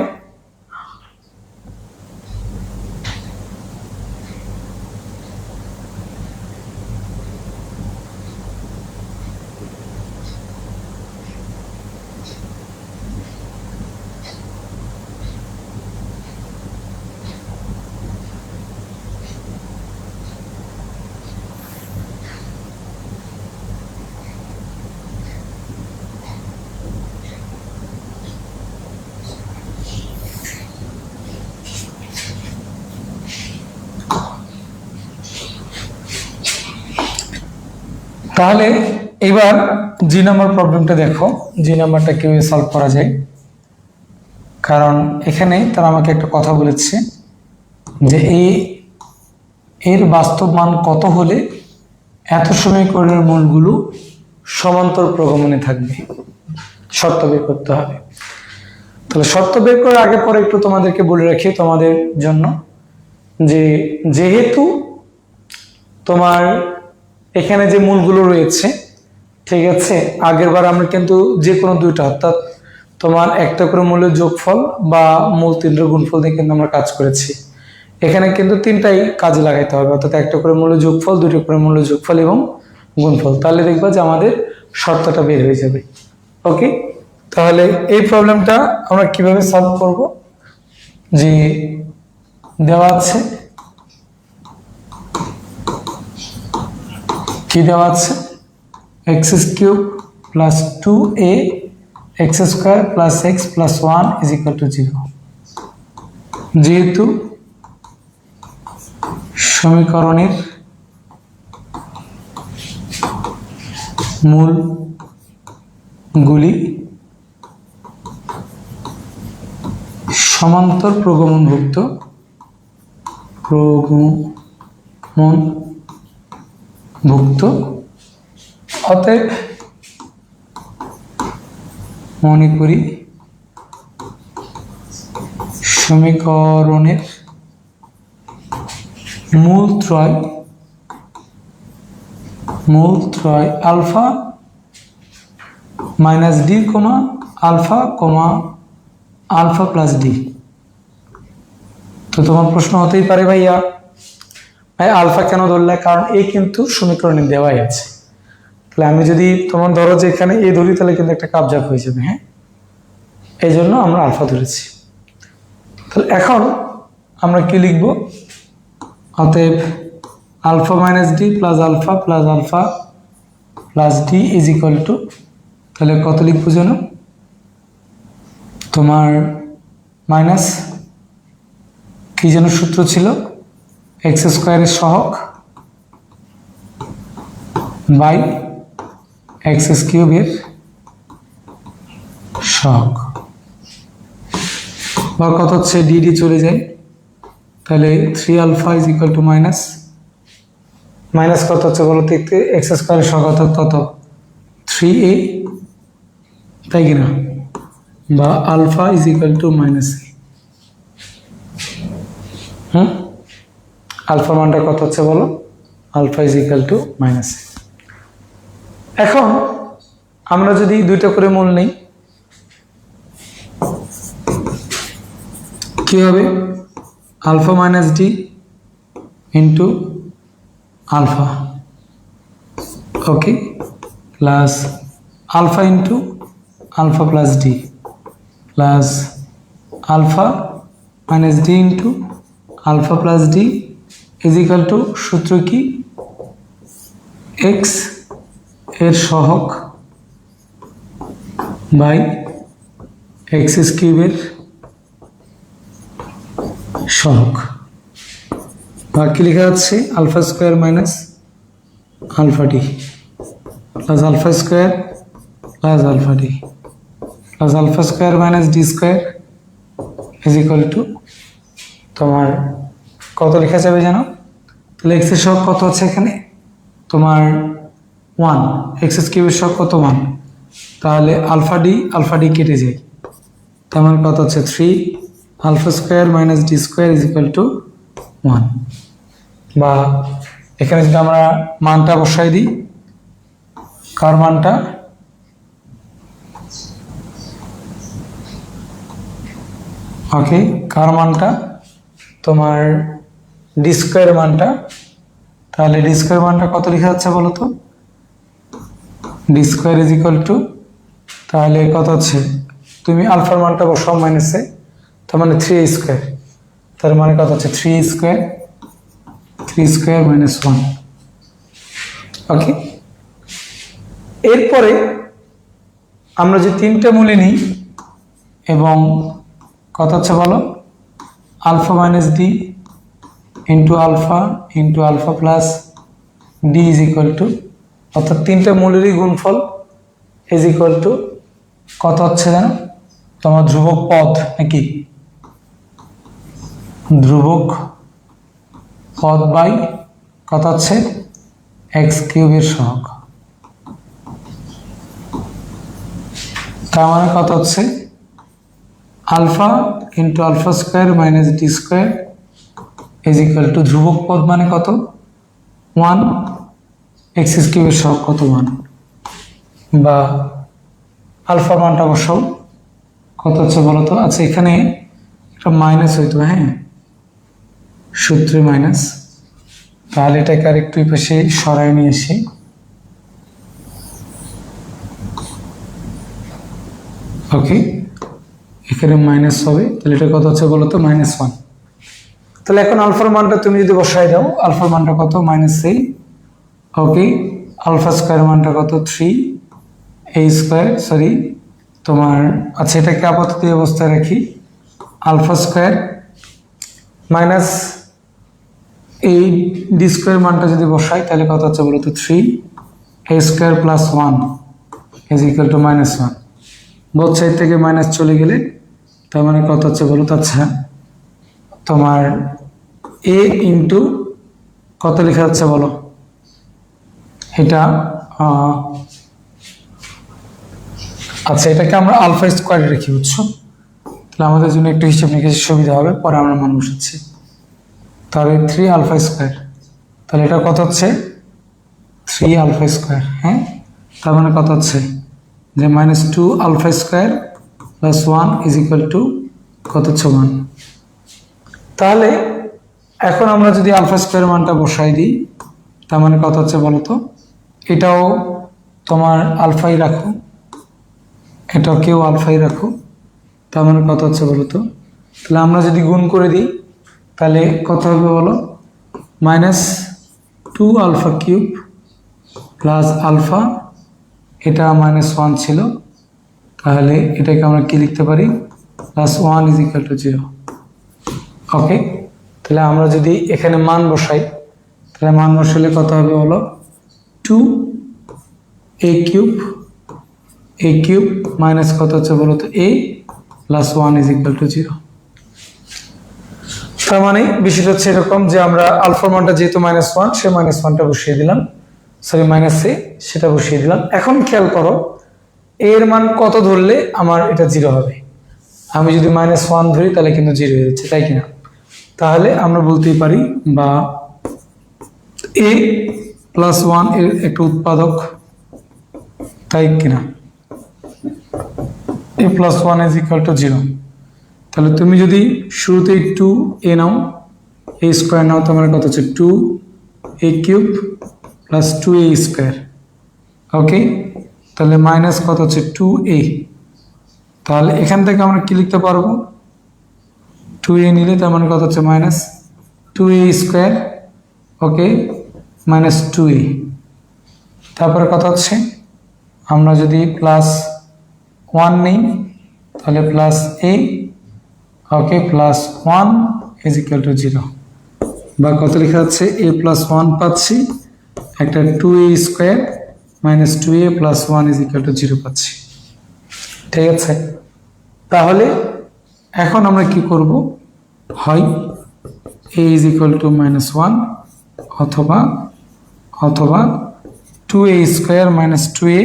তাহলে এবার জি নাম্বার প্রবলেমটা দেখো, জি নাম্বারটা কিভাবে সলভ করা যায়। কারণ এখানে তারা আমাকে একটা কথা বলেছে যে এর বাস্তব মান কত হলে এত সমীকরণের মূলগুলো সমান্তর প্রগমনে থাকবে, শর্ত বের করতে হবে। তাহলে শর্ত বের করার আগে পরে একটু তোমাদেরকে বলে রাখি তোমাদের জন্য যে যেহেতু তোমার এখানে যে মূলগুলো রয়েছে, ঠিক আছে, আগের বার আমরা কিন্তু যে কোনো দুইটা অর্থাৎ তোমার একটা করে মূলের যোগফল বা মূল তিনটার গুণফল দিয়ে কিন্তু আমরা কাজ করেছি। এখানে কিন্তু তিনটাই কাজে লাগাইতে হবে, অর্থাৎ একটা করে মূলের যোগফল, দুটো করে মূলের যোগফল এবং গুণফল। তাহলে দেখবা যে আমাদের শর্তটা বের হয়ে যাবে। ওকে, তাহলে এই প্রবলেমটা আমরা কিভাবে সলভ করব, যে দেওয়া আছে, কি দেওয়া আছে, x cube plus 2a x square plus x plus 1 is equal to 0। যেহেতু সমীকরণের মূলগুলি সমান্তর প্রগমনভুক্ত অতএব মনে করি সমীকরণের মূলত্রয় alpha minus D alpha plus D. তো তোমার প্রশ্ন হতেই পারে ভাইয়া আলফা কেন ধরলে, কারণ এই কিন্তু সমীকরণে দেওয়াই আছে। তাহলে আমি যদি তোমার ধরো যে এখানে এ ধরি তাহলে কিন্তু একটা কাবজাক হয়ে যাবে, হ্যাঁ, এই জন্য আমরা আলফা ধরেছি। তাহলে এখন আমরা কি লিখব, অতএব alpha minus D plus alpha plus D is equal to, তাহলে কত লিখবো যেন, তোমার মাইনাস কি যেন সূত্র ছিল, এক্স স্কোয়ারের সহগ বাই এক্স কিউবের সহগ, বা কত হচ্ছে ডি চলে যায়, তাহলে 3 alpha is equal to minus কত হচ্ছে বলো দেখতে, এক্স স্কোয়ারের সহগ অর্থাৎ কত 3a, তাই কিনা, বা alpha is equal to minus A. Alpha মানটা কত হচ্ছে বলো, alpha is equal to minus A. এখন আমরা যদি দুইটা করে মূল নেই কি হবে, alpha minus D into alpha, okay, plus alpha into alpha plus D plus alpha minus D into alpha plus D is equal to সূত্র কি, এক্স এর সহগ বাই এক্স কিউবের সহগ, বাকি লেখা আছে alpha square minus alpha d plus alpha square plus alpha d plus alpha square minus D square is equal to তোমার কত লেখা যাবে জানো, তাহলে এক্স এর সহগ কত হচ্ছে এখানে তোমার 1, এক্স কিউবের সহগ কত 1, তাহলে আলফা ডি কেটে যায়, তার মানে কত হচ্ছে 3 alpha square minus D square is equal to 1। বা এখানে যদি আমরা মানটা বসাই দিই, কার মানটা ওকে, কার মানটা? তোমার ডি স্কোয়ার মানটা। তাহলে ডি স্কোয়ার মানটা কত লেখা যাচ্ছে বলো তো? D square is equal to, তাহলে কত হচ্ছে, তুমি আলফার মানটা বসাও মাইনাসে, তার মানে 3 স্কোয়ার, তার মানে কত হচ্ছে 3 স্কোয়ার, 3 স্কোয়ার মাইনাস 1। ওকে, এরপরে আমরা যে তিনটা মূলে নিই এবং কত হচ্ছে বলো, alpha minus D into alpha plus D is equal to, অর্থাৎ তিনটা মূলেরই গুণফল ইজ ইকুয়াল টু কত হচ্ছে জানো, তোমার ধ্রুবক পদ নাকি, ধ্রুবক পদ বাই কত হচ্ছে এক্স কিউবের সহগ। তার মানে কত হচ্ছে alpha into alpha square minus D square is equal to ধ্রুবক পদ মানে কত 1, এক্স কিউবের সহগ কত 1, বা আলফা মানটা বসাও কত হচ্ছে বলো তো। আচ্ছা, এখানে একটা মাইনাস হইতো, হ্যাঁ সূত্রে মাইনাস, তাহলে এটাকে আর একটু পাশে সরাই নিয়ে আসি। ওকে, এখানে মাইনাস হবে, তাহলে এটা কত হচ্ছে বলো তো -1। তাহলে এখন আলফার মানটা তুমি যদি বসাই দাও, আলফার মানটা কত -3। ওকে, আলফা স্কোয়ার মানটা কত 3 a স্কোয়ার, সরি তোমার, আচ্ছা এটাকে আপাতত এই অবস্থায় রাখি, আলফা স্কোয়ার মাইনাস এই ডি স্কোয়ার মানটা যদি বসাই তাহলে কত হচ্ছে বলো তো 3 a square plus 1 is equal to -1। Both side থেকে মাইনাস চলে গেলে তার মানে কত হচ্ছে বলো তো, আচ্ছা তোমার এ ইন্টু কত লেখা যাচ্ছে বলো, এটা আচ্ছা এটাকে আমরা আলফা স্কোয়ারে রেখে, বুঝছো, তাহলে আমাদের জন্য একটু হিসাব নিকাশ সুবিধা হবে, পরে আমরা মান বসাচ্ছি। তাহলে 3 আলফা স্কোয়ার, তাহলে এটা কত হচ্ছে 3 আলফা স্কোয়ার, হ্যাঁ তার মানে কত হচ্ছে যে -2 alpha square plus 1 is equal to কত হচ্ছে 1। তাহলে এখন আমরা যদি আলফা স্কোয়ার মানটা বসাই দিই, তার মানে কত হচ্ছে বলো তো, এটাও তোমার আলফাই রাখো, এটাও কেউ আলফাই রাখো, তার মানে কত হচ্ছে বলো তো, তাহলে আমরা যদি গুণ করে দিই তাহলে কত হবে বলো, -2 আলফা কিউব প্লাস আলফা, এটা -1 ছিল, তাহলে এটাকে আমরা কি লিখতে পারি +1 ইজ ইকুয়াল টু 0। ওকে, তাহলে আমরা যদি এখানে মান বসাই, তাহলে মান বসালে কত হবে বলো, 2 a কিউব মাইনাস কত হচ্ছে বলো তো a plus 1 is equal to 0। তার মানে বিষয়টা হচ্ছে এরকম যে আমরা আলফার মানটা যেহেতু -1, সে -1টা বসিয়ে দিলাম, সরি -a সেটা বসিয়ে দিলাম। এখন খেয়াল করো এর মান কত ধরলে আমার এটা 0 হবে, আমি যদি -1 ধরি তাহলে কিন্তু 0 হয়ে যাচ্ছে, তাই কিনা? তাহলে আমরা বলতেই পারি, বা a প্লাস 1 এর একটা উৎপাদক, তাই কিনা, a plus 1 is equal to 0। তাহলে তুমি যদি শুরুতেই 2a নাও, a স্কোয়ার নাও, তোমার কত হচ্ছে 2a cube plus 2a square. ওকে, তাহলে মাইনাস কত হচ্ছে 2a, তাহলে এখান থেকে আমরা কি লিখতে পারবো, 2a নিলে তার মানে কত হচ্ছে -2a স্কোয়ার, ওকে -2a, তারপরে কত হচ্ছে, আমরা যদি +1 নিই তাহলে +a, okay +1 is equal to 0, বা কত লেখা যাচ্ছে a প্লাস 1 পাচ্ছি, একটা 2a square -2a plus 1 is equal to 0 পাচ্ছি। ঠিক আছে, তাহলে এখন আমরা কি করব, হয় a ইজ ইকুয়াল টু -1 অথবা 2a square -2a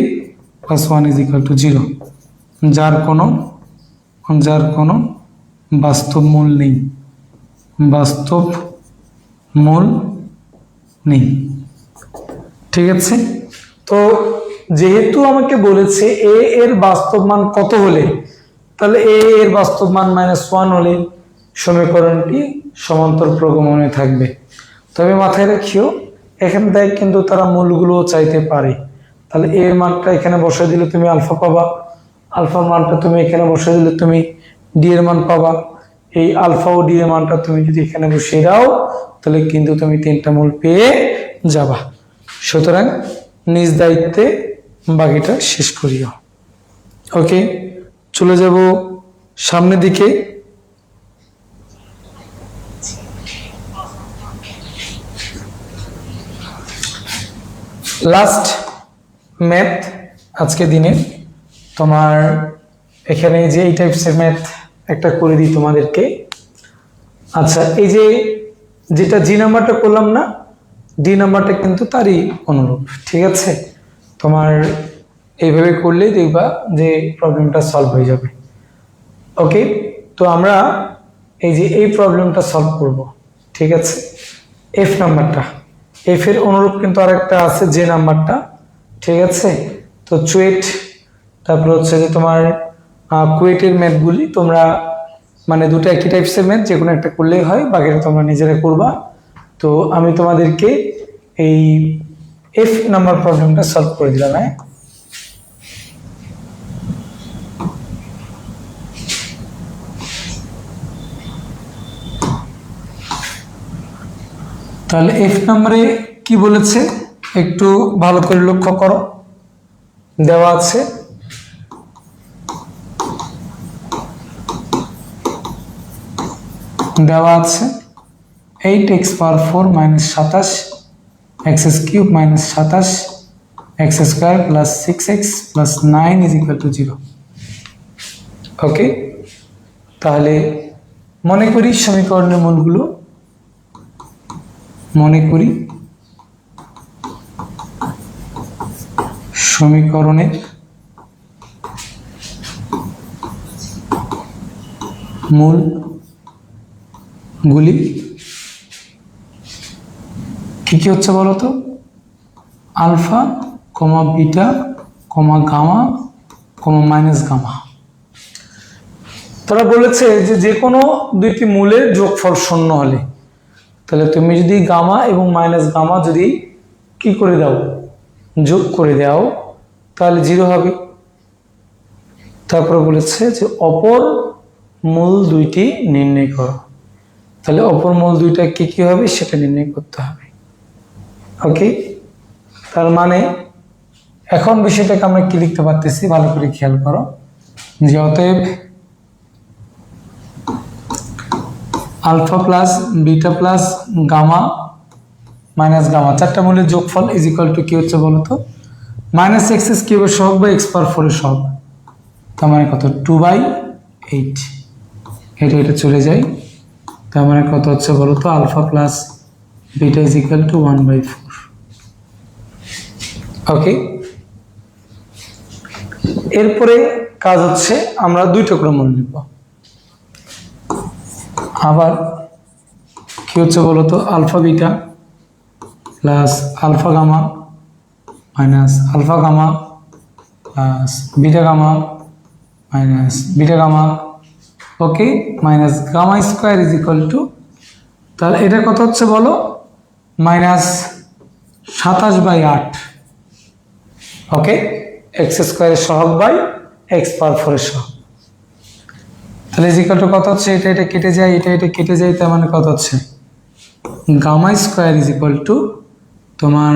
plus 1 is equal to 0, যার কোনো বাস্তব মূল নেই। ঠিক আছে, তো যেহেতু আমাকে বলেছে a এর বাস্তব মান কত হলে তাহলে এ এর বাস্তব মান -1 হলে সমীকরণটি সমান্তর প্রগমনে থাকবে। তবে মাথায় রাখিও এখান থেকে কিন্তু তারা মূলগুলো চাইতে পারে। তাহলে এর মানটা এখানে বসাই দিলে তুমি আলফা পাবা, আলফার মানটা তুমি এখানে বসাই দিলে তুমি ডি এর মান পাবা। এই আলফা ও ডি এর মানটা তুমি যদি এখানে বসিয়ে দাও তাহলে কিন্তু তুমি 3টা মূল পেয়ে যাবা। সুতরাং নিজ দায়িত্বে বাকিটা শেষ করিও। ওকে, চলে যাব সামনের দিকে। লাস্ট ম্যাথ আজকে দিনে তোমার এখানে যে এই টাইপসের ম্যাথ একটা করে দিই তোমাদেরকে। আচ্ছা, এই যে যেটা জি নাম্বারটা করলাম না, ডি নাম্বারটা কিন্তু তারই অনুরূপ। ঠিক আছে, তোমার এইভাবে করলেই দেখবা যে প্রবলেমটা সলভ হয়ে যাবে। ওকে, তো আমরা এই যে এই প্রবলেমটা সলভ করব। ঠিক আছে, এফ নাম্বারটা, এফ এর অনুরূপ কিন্তু আরেকটা আছে যে নাম্বারটা। ঠিক আছে, তো চুয়েট, তারপর হচ্ছে যে তোমার কুয়েটের ম্যাথগুলি তোমরা মানে দুটো একই টাইপসের ম্যাথ, যে কোনো একটা করলেই হয়, বাকিটা তোমরা নিজেরা করবা। তো আমি তোমাদেরকে এই এফ নাম্বার প্রবলেমটা সলভ করে দিলাম। হ্যাঁ, তাহলে এফ নাম্বারে কি বলেছে একটু ভালো করে লক্ষ্য করো। দেওয়া আছে দেওয়া আছে 8x পাওয়ার 4 -27 x³ -27 x² + 6x + 9 = 0। ওকে, তাহলে মনে করি সমীকরণের মূলগুলো, মনে করি সমীকরণের মূলগুলি কি কি হচ্ছে বলো তো? Alpha, beta, gamma, minus gamma. তারা বলেছে যে কোনো দুইটি মূলের যোগফল 0 হলে, তাহলে তুমি যদি গামা এবং মাইনাস গামা যদি কি করে দাও, যোগ করে দাও, তাহলে 0 হবে। তারপরে বলেছে যে অপর মূল দুইটি নির্ণয় করো। তাহলে অপর মূল দুইটা কি কি হবে সেটা নির্ণয় করতে হবে। ওকে, তার মানে এখন বিষয়টাকে আমরা কি লিখতে পারতেছি ভালো করে খেয়াল করো, যে অতএব alpha plus beta plus gamma minus gamma 4টা মূলের যোগফল = কি হচ্ছে বলো তো? -x³ এর সহগ বা x⁴ এর সহগ। তার মানে কত? 2/8। এটা চলে যায়। তার মানে কত হচ্ছে বলো তো? Alpha plus beta = 1/4। ওকে, এরপরে কাজ হচ্ছে আমরা 2 টুকরো মূল নিব। আবার কি হচ্ছে বলো তো? Alpha beta plus alpha gamma minus alpha gamma plus beta gamma minus beta gamma. Okay, minus gamma square = তাহলে এটা কত হচ্ছে বলো? -27/8। ওকে, x² এর সহগ বাই x⁴ এর সহগ। তাহলে = কত হচ্ছে? এটা কেটে যায়, এটা কেটে যায়, তার মানে কত হচ্ছে? গামা স্কোয়ার = তোমার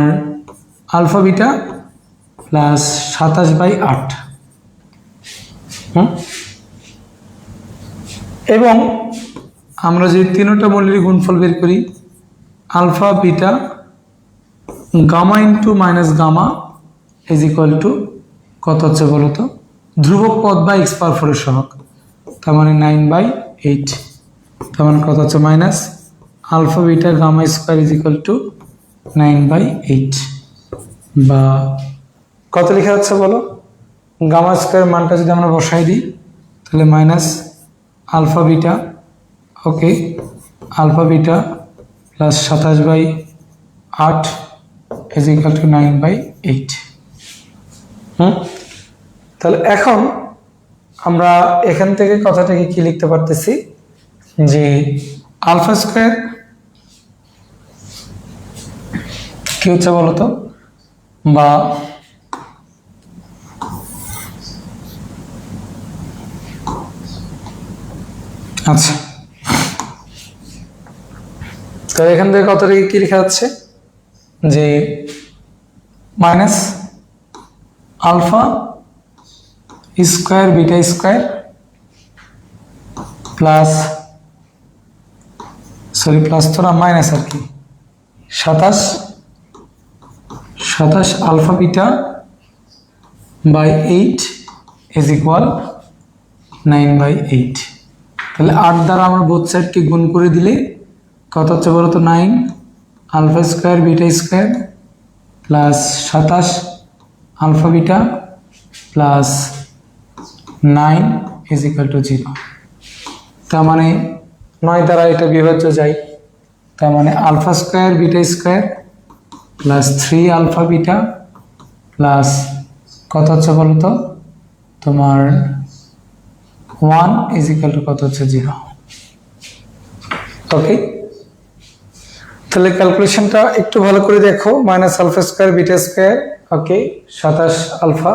আলফা বিটা প্লাস 27/8। এবং আমরা যদি 3টা মূলের গুণফল বের করি, alpha beta gamma into minus gamma = কত হচ্ছে বলো তো? ধ্রুবক পদ বা x⁴ এর সহগ। তার মানে 9/8। তার মানে কত হচ্ছে? Minus alpha beta gamma square = 9/8। বা কত লেখা যাচ্ছে বলো? গামা স্কোয়ার মানটা যদি আমরা বসাই দিই তাহলে মাইনাস আলফা বিটা, ওকে, আলফা বিটা প্লাস 27/8 = 9/8। তাহলে এখন আমরা এখান থেকে কথাটাকে কি লিখতে পারতেছি যে আলফা স্কয়ার কি হচ্ছে বলতো, বা আচ্ছা, তো এখান থেকে কতটাকে কি লেখা যাচ্ছে যে minus alpha square beta square plus, sorry plus তো না, মাইনাস আর কি, 27 alpha beta by 8 is equal 9/8। তাহলে 8 দ্বারা আমরা বোথ সাইডকে গুণ করে দিলে কত হচ্ছে বলো তো, 9 alpha square beta square plus 27 alpha beta plus 9 is equal to 0। তার মানে 9 দ্বারা এটা বিভাজ্য যায়, তার মানে alpha square beta square plus 3 alpha beta plus কত হচ্ছে বলো তো তোমার 1 ইজ ইকুয়াল টু কত হচ্ছে 0। ওকে, তাহলে ক্যালকুলেশনটা একটু ভালো করে দেখো, minus alpha square beta square, okay 27 alpha,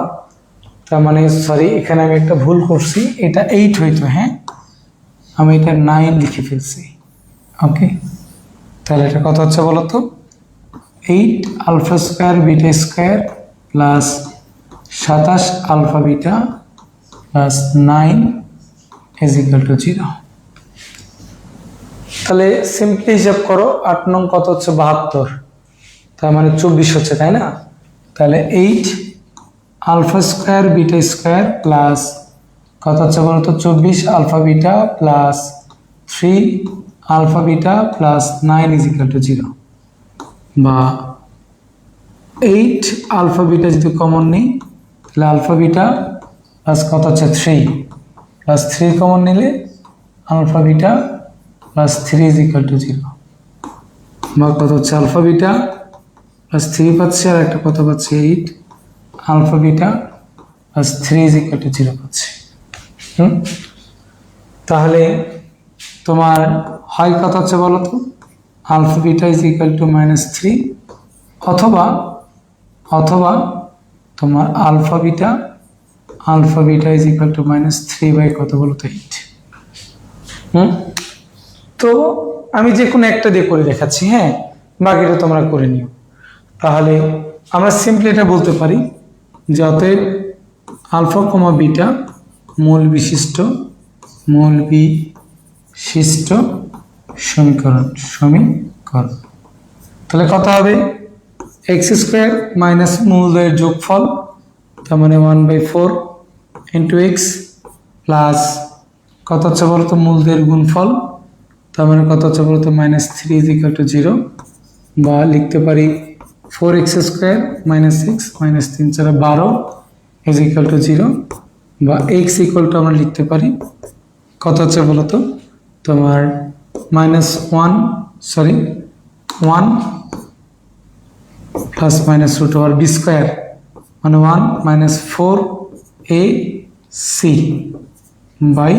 তার মানে সরি এখানে আমি একটা ভুল করছি, এটা 8 হইতো, হ্যাঁ আমি এটা 9 লিখে ফেলছি। ওকে, তাহলে এটা কত হচ্ছে বলো তো, 8 alpha square beta square plus 27 alpha beta plus 9 is equal to 0। তাহলে সিম্পলি হিসাব করো, 8 নং কত হচ্ছে 72, তার মানে 24 হচ্ছে, তাই না? তাহলে 8 alpha square beta square plus কত হচ্ছে বলতো 24 alpha beta plus 3 alpha beta plus 9 is equal to 0, বা 8 আলফা বিটা যদি কমন নিই তাহলে আলফা বিটা প্লাস কত হচ্ছে 3 প্লাস 3 কমন নিলে alpha beta plus 3 is equal to 0, বা কত হচ্ছে আলফা বিটা প্লাস 3 পাচ্ছি আর একটা কত পাচ্ছি 8 alpha beta plus 3 is equal to 0 পাচ্ছি। তাহলে তোমার হয় কত হচ্ছে বলো তো, alpha beta is equal to -3, অথবা তোমার alpha beta is equal to -3 by কত বলো তো 8। তো আমি যে কোনো একটা দিয়ে করে দেখাচ্ছি, হ্যাঁ বাকিটা তোমরা করে নিও। তাহলে আমরা সিম্পলি এটা বলতে পারি যে অতএব আলফা কমা বিটা মূল বিশিষ্ট সমীকরণ। তাহলে কত হবে, এক্স স্কোয়ার মাইনাস মূলদের যোগফল, তার মানে 1/4 ইন্টু এক্স প্লাস কত হচ্ছে বলতো মূলদের গুণফল, তার মানে কত হচ্ছে বলতো -3 ইজ ইকুয়াল টু 0, বা লিখতে পারি 4x square minus 6 minus 3 4 12 is equal to 0, বা x ইকুয়াল টু আমরা লিখতে পারি কত হচ্ছে বলতো তোমার -1 plus minus root over b square, মানে 1 minus 4ac by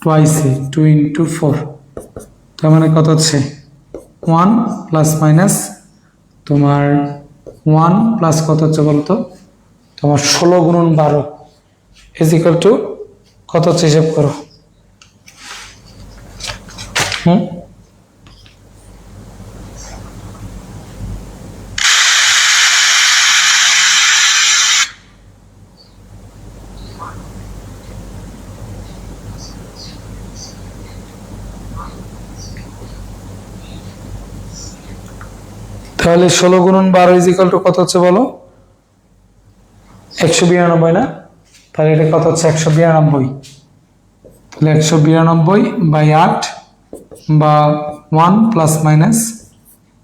twice a 2 into 4, তার মানে কত হচ্ছে 1 প্লাস মাইনাস তোমার 1 প্লাস কত হচ্ছে বলতো তোমার 16 গুণন 12 ইজ ইকুয়াল টু কত হচ্ছে হিসাব করো। তাহলে 16 গুণন 12 ইজ ইকুয়াল টু কত হচ্ছে বলো 192 না, তাহলে এটা কত হচ্ছে 192, তাহলে 192 বাই 8 বা 1 প্লাস মাইনাস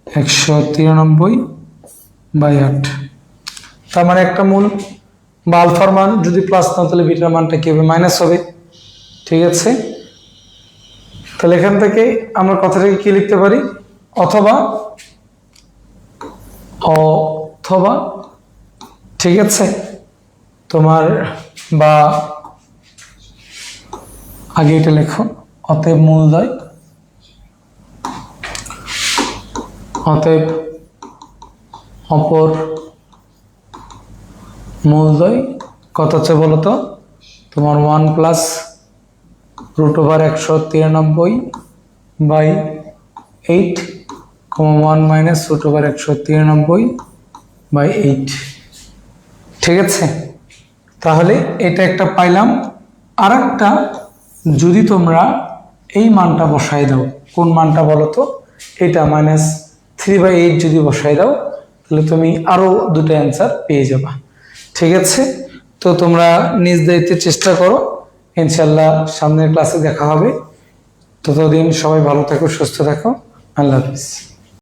193 বাই 8, তার মানে একটা মূল বা আলফার মান যদি প্লাস না তাহলে বিটার মানটা কি হবে মাইনাস হবে, ঠিক আছে? তাহলে এখান থেকে আমরা কথাটাকে কি লিখতে পারি, অথবা ঠিক আছে তোমার, বা আগে এটা লেখো, অতএব মূলদ্বয়, অতএব অপর মূলদ্বয় কত হচ্ছে বলো তো? তোমার 1 প্লাস √193 বাই 8, 1 মাইনাস √193 বাই 8। ঠিক আছে, তাহলে এটা একটা পাইলাম। আর একটা, যদি তোমরা এই মানটা বসাই দাও, কোন মানটা বলো তো? এটা -3/8 যদি বসাই দাও, তাহলে তুমি আরো দুটো অ্যান্সার পেয়ে যাবা। ঠিক আছে, তো তোমরা নিজ দায়িত্বে চেষ্টা করো, ইনশাল্লাহ সামনের ক্লাসে দেখা হবে। ততদিন সবাই ভালো থাকো, সুস্থ থাকো, আল্লাহ হাফিজ।